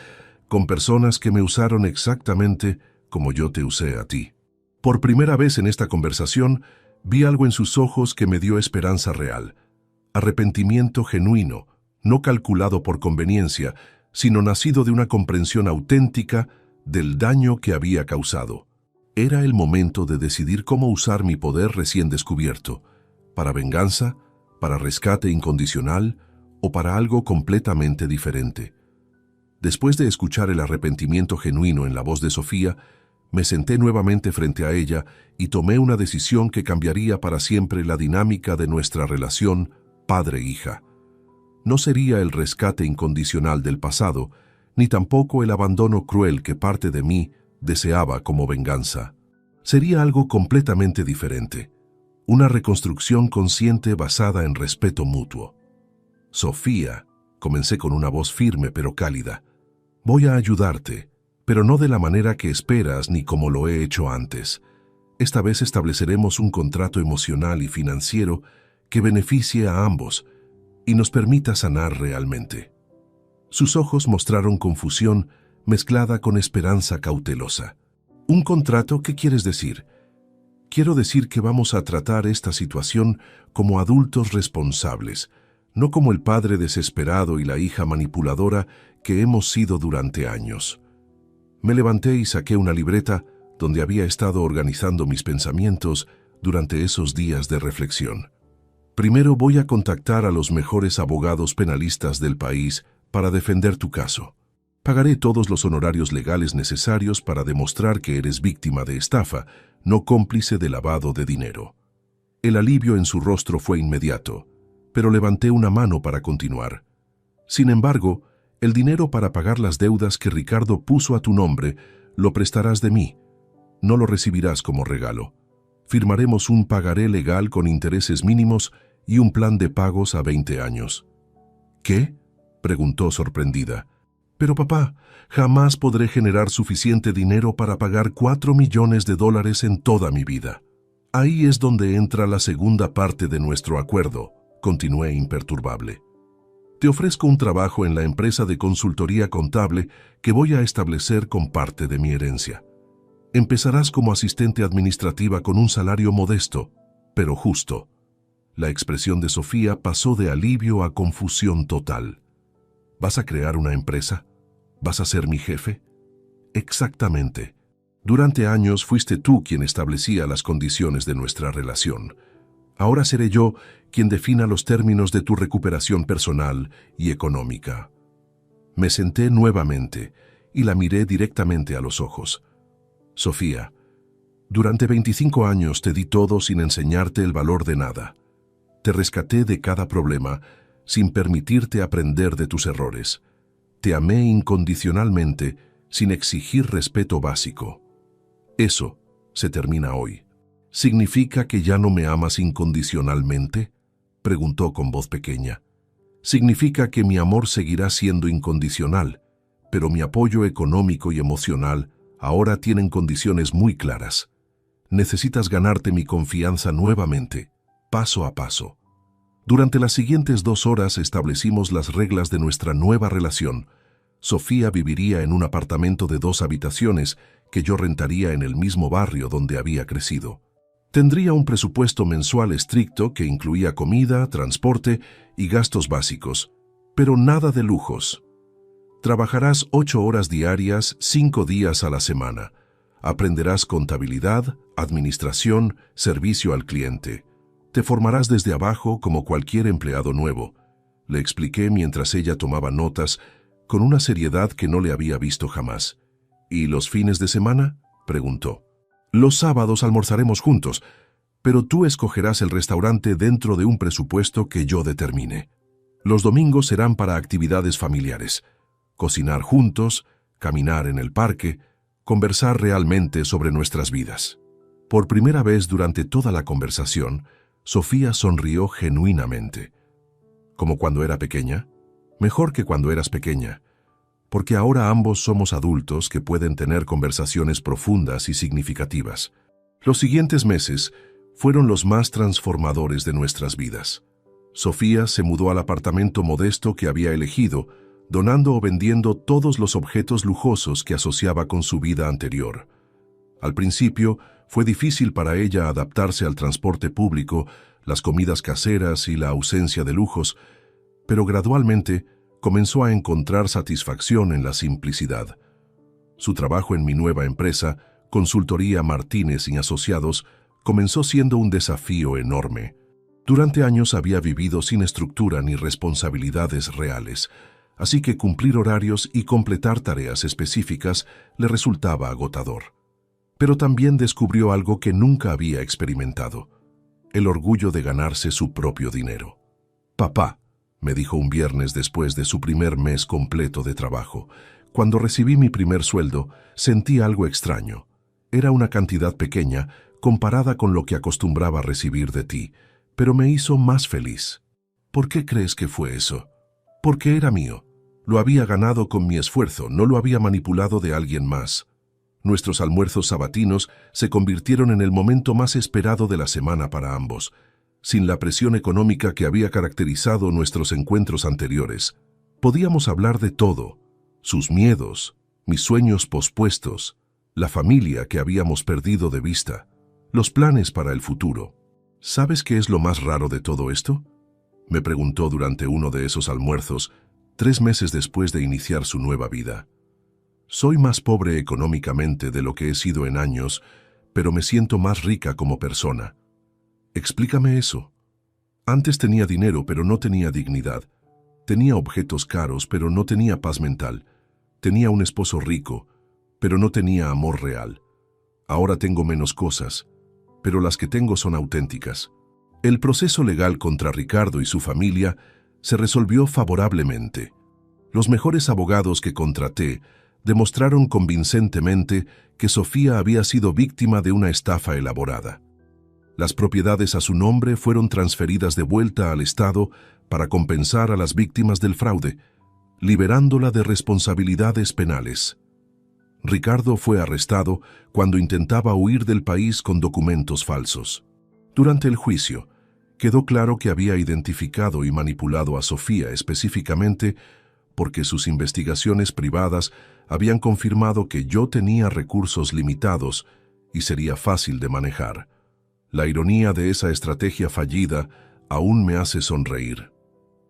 con personas que me usaron exactamente como yo te usé a ti. Por primera vez en esta conversación, vi algo en sus ojos que me dio esperanza real. Arrepentimiento genuino, no calculado por conveniencia, sino nacido de una comprensión auténtica del daño que había causado. Era el momento de decidir cómo usar mi poder recién descubierto, para venganza, para rescate incondicional o para algo completamente diferente. Después de escuchar el arrepentimiento genuino en la voz de Sofía, me senté nuevamente frente a ella y tomé una decisión que cambiaría para siempre la dinámica de nuestra relación padre-hija. No sería el rescate incondicional del pasado, ni tampoco el abandono cruel que parte de mí deseaba como venganza. Sería algo completamente diferente, una reconstrucción consciente basada en respeto mutuo. Sofía, comencé con una voz firme pero cálida, voy a ayudarte, pero no de la manera que esperas ni como lo he hecho antes. Esta vez estableceremos un contrato emocional y financiero que beneficie a ambos y nos permita sanar realmente. Sus ojos mostraron confusión mezclada con esperanza cautelosa. ¿Un contrato? ¿Qué quieres decir? Quiero decir que vamos a tratar esta situación como adultos responsables, no como el padre desesperado y la hija manipuladora que hemos sido durante años. Me levanté y saqué una libreta donde había estado organizando mis pensamientos durante esos días de reflexión. Primero voy a contactar a los mejores abogados penalistas del país para defender tu caso. Pagaré todos los honorarios legales necesarios para demostrar que eres víctima de estafa, no cómplice de lavado de dinero. El alivio en su rostro fue inmediato, pero levanté una mano para continuar. Sin embargo, el dinero para pagar las deudas que Ricardo puso a tu nombre lo prestarás de mí. No lo recibirás como regalo. Firmaremos un pagaré legal con intereses mínimos y un plan de pagos a 20 años. ¿Qué?, preguntó sorprendida. Pero papá, jamás podré generar suficiente dinero para pagar $4 millones en toda mi vida. Ahí es donde entra la segunda parte de nuestro acuerdo, continué imperturbable. Te ofrezco un trabajo en la empresa de consultoría contable que voy a establecer con parte de mi herencia. Empezarás como asistente administrativa con un salario modesto, pero justo. La expresión de Sofía pasó de alivio a confusión total. ¿Vas a crear una empresa? ¿Vas a ser mi jefe? Exactamente. Durante años fuiste tú quien establecía las condiciones de nuestra relación. Ahora seré yo quien defina los términos de tu recuperación personal y económica. Me senté nuevamente y la miré directamente a los ojos. Sofía, durante 25 años te di todo sin enseñarte el valor de nada. Te rescaté de cada problema sin permitirte aprender de tus errores. Te amé incondicionalmente sin exigir respeto básico. Eso se termina hoy. ¿Significa que ya no me amas incondicionalmente?, preguntó con voz pequeña. Significa que mi amor seguirá siendo incondicional, pero mi apoyo económico y emocional ahora tienen condiciones muy claras. Necesitas ganarte mi confianza nuevamente, paso a paso. Durante las siguientes 2 horas establecimos las reglas de nuestra nueva relación. Sofía viviría en un apartamento de 2 habitaciones que yo rentaría en el mismo barrio donde había crecido. Tendría un presupuesto mensual estricto que incluía comida, transporte y gastos básicos, pero nada de lujos. Trabajarás 8 horas diarias, 5 días a la semana. Aprenderás contabilidad, administración, servicio al cliente. Te formarás desde abajo como cualquier empleado nuevo. Le expliqué mientras ella tomaba notas con una seriedad que no le había visto jamás. ¿Y los fines de semana?, preguntó. Los sábados almorzaremos juntos, pero tú escogerás el restaurante dentro de un presupuesto que yo determine. Los domingos serán para actividades familiares. Cocinar juntos, caminar en el parque, conversar realmente sobre nuestras vidas. Por primera vez durante toda la conversación, Sofía sonrió genuinamente. ¿Como cuando era pequeña? Mejor que cuando eras pequeña, porque ahora ambos somos adultos que pueden tener conversaciones profundas y significativas. Los siguientes meses fueron los más transformadores de nuestras vidas. Sofía se mudó al apartamento modesto que había elegido, donando o vendiendo todos los objetos lujosos que asociaba con su vida anterior. Al principio, fue difícil para ella adaptarse al transporte público, las comidas caseras y la ausencia de lujos, pero gradualmente comenzó a encontrar satisfacción en la simplicidad. Su trabajo en mi nueva empresa, Consultoría Martínez y Asociados, comenzó siendo un desafío enorme. Durante años había vivido sin estructura ni responsabilidades reales, así que cumplir horarios y completar tareas específicas le resultaba agotador. Pero también descubrió algo que nunca había experimentado: el orgullo de ganarse su propio dinero. «Papá», me dijo un viernes después de su primer mes completo de trabajo, «cuando recibí mi primer sueldo, sentí algo extraño. Era una cantidad pequeña comparada con lo que acostumbraba a recibir de ti, pero me hizo más feliz». «¿Por qué crees que fue eso?» «Porque era mío. Lo había ganado con mi esfuerzo, no lo había manipulado de alguien más». Nuestros almuerzos sabatinos se convirtieron en el momento más esperado de la semana para ambos, sin la presión económica que había caracterizado nuestros encuentros anteriores. Podíamos hablar de todo: sus miedos, mis sueños pospuestos, la familia que habíamos perdido de vista, los planes para el futuro. ¿Sabes qué es lo más raro de todo esto?, me preguntó durante uno de esos almuerzos, 3 meses después de iniciar su nueva vida. Soy más pobre económicamente de lo que he sido en años, pero me siento más rica como persona. Explícame eso. Antes tenía dinero, pero no tenía dignidad. Tenía objetos caros, pero no tenía paz mental. Tenía un esposo rico, pero no tenía amor real. Ahora tengo menos cosas, pero las que tengo son auténticas. El proceso legal contra Ricardo y su familia se resolvió favorablemente. Los mejores abogados que contraté demostraron convincentemente que Sofía había sido víctima de una estafa elaborada. Las propiedades a su nombre fueron transferidas de vuelta al Estado para compensar a las víctimas del fraude, liberándola de responsabilidades penales. Ricardo fue arrestado cuando intentaba huir del país con documentos falsos. Durante el juicio, quedó claro que había identificado y manipulado a Sofía específicamente porque sus investigaciones privadas habían confirmado que yo tenía recursos limitados y sería fácil de manejar. La ironía de esa estrategia fallida aún me hace sonreír.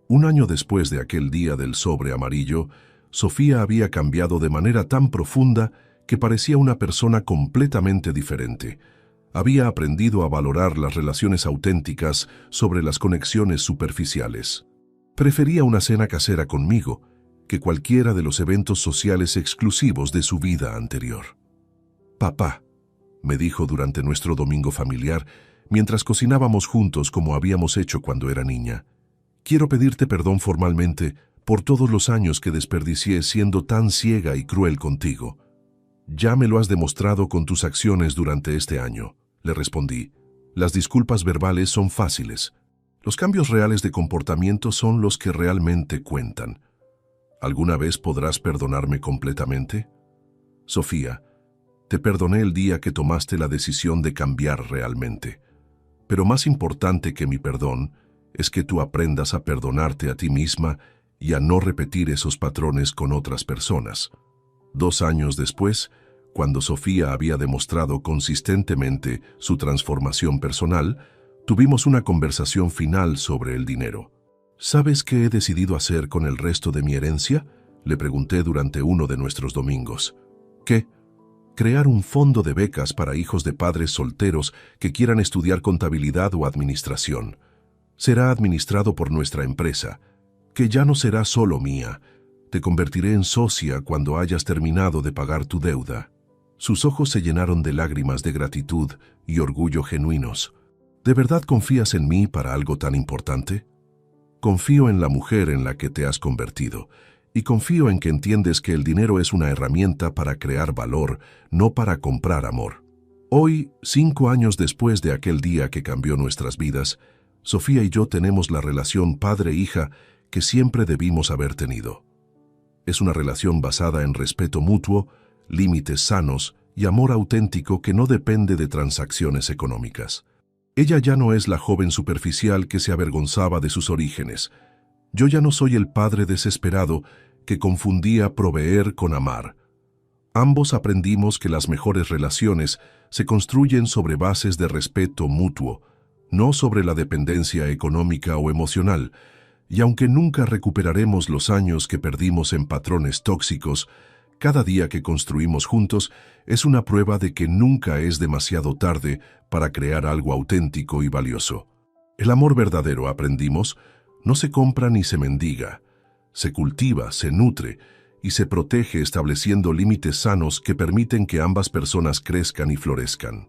1 año después de aquel día del sobre amarillo, Sofía había cambiado de manera tan profunda que parecía una persona completamente diferente. Había aprendido a valorar las relaciones auténticas sobre las conexiones superficiales. Prefería una cena casera conmigo que cualquiera de los eventos sociales exclusivos de su vida anterior. «Papá», me dijo durante nuestro domingo familiar, mientras cocinábamos juntos como habíamos hecho cuando era niña, «quiero pedirte perdón formalmente por todos los años que desperdicié siendo tan ciega y cruel contigo. Ya me lo has demostrado con tus acciones durante este año, le respondí. Las disculpas verbales son fáciles. Los cambios reales de comportamiento son los que realmente cuentan. ¿Alguna vez podrás perdonarme completamente? Sofía, te perdoné el día que tomaste la decisión de cambiar realmente. Pero más importante que mi perdón es que tú aprendas a perdonarte a ti misma y a no repetir esos patrones con otras personas. 2 años después, cuando Sofía había demostrado consistentemente su transformación personal, tuvimos una conversación final sobre el dinero. ¿Sabes qué he decidido hacer con el resto de mi herencia?, le pregunté durante uno de nuestros domingos. ¿Qué? Crear un fondo de becas para hijos de padres solteros que quieran estudiar contabilidad o administración. Será administrado por nuestra empresa, que ya no será solo mía. Te convertiré en socia cuando hayas terminado de pagar tu deuda. Sus ojos se llenaron de lágrimas de gratitud y orgullo genuinos. ¿De verdad confías en mí para algo tan importante? Confío en la mujer en la que te has convertido, y confío en que entiendes que el dinero es una herramienta para crear valor, no para comprar amor. Hoy, 5 años después de aquel día que cambió nuestras vidas, Sofía y yo tenemos la relación padre-hija que siempre debimos haber tenido. Es una relación basada en respeto mutuo, límites sanos y amor auténtico que no depende de transacciones económicas. Ella ya no es la joven superficial que se avergonzaba de sus orígenes. Yo ya no soy el padre desesperado que confundía proveer con amar. Ambos aprendimos que las mejores relaciones se construyen sobre bases de respeto mutuo, no sobre la dependencia económica o emocional, y aunque nunca recuperaremos los años que perdimos en patrones tóxicos, cada día que construimos juntos es una prueba de que nunca es demasiado tarde para crear algo auténtico y valioso. El amor verdadero, aprendimos, no se compra ni se mendiga. Se cultiva, se nutre y se protege estableciendo límites sanos que permiten que ambas personas crezcan y florezcan.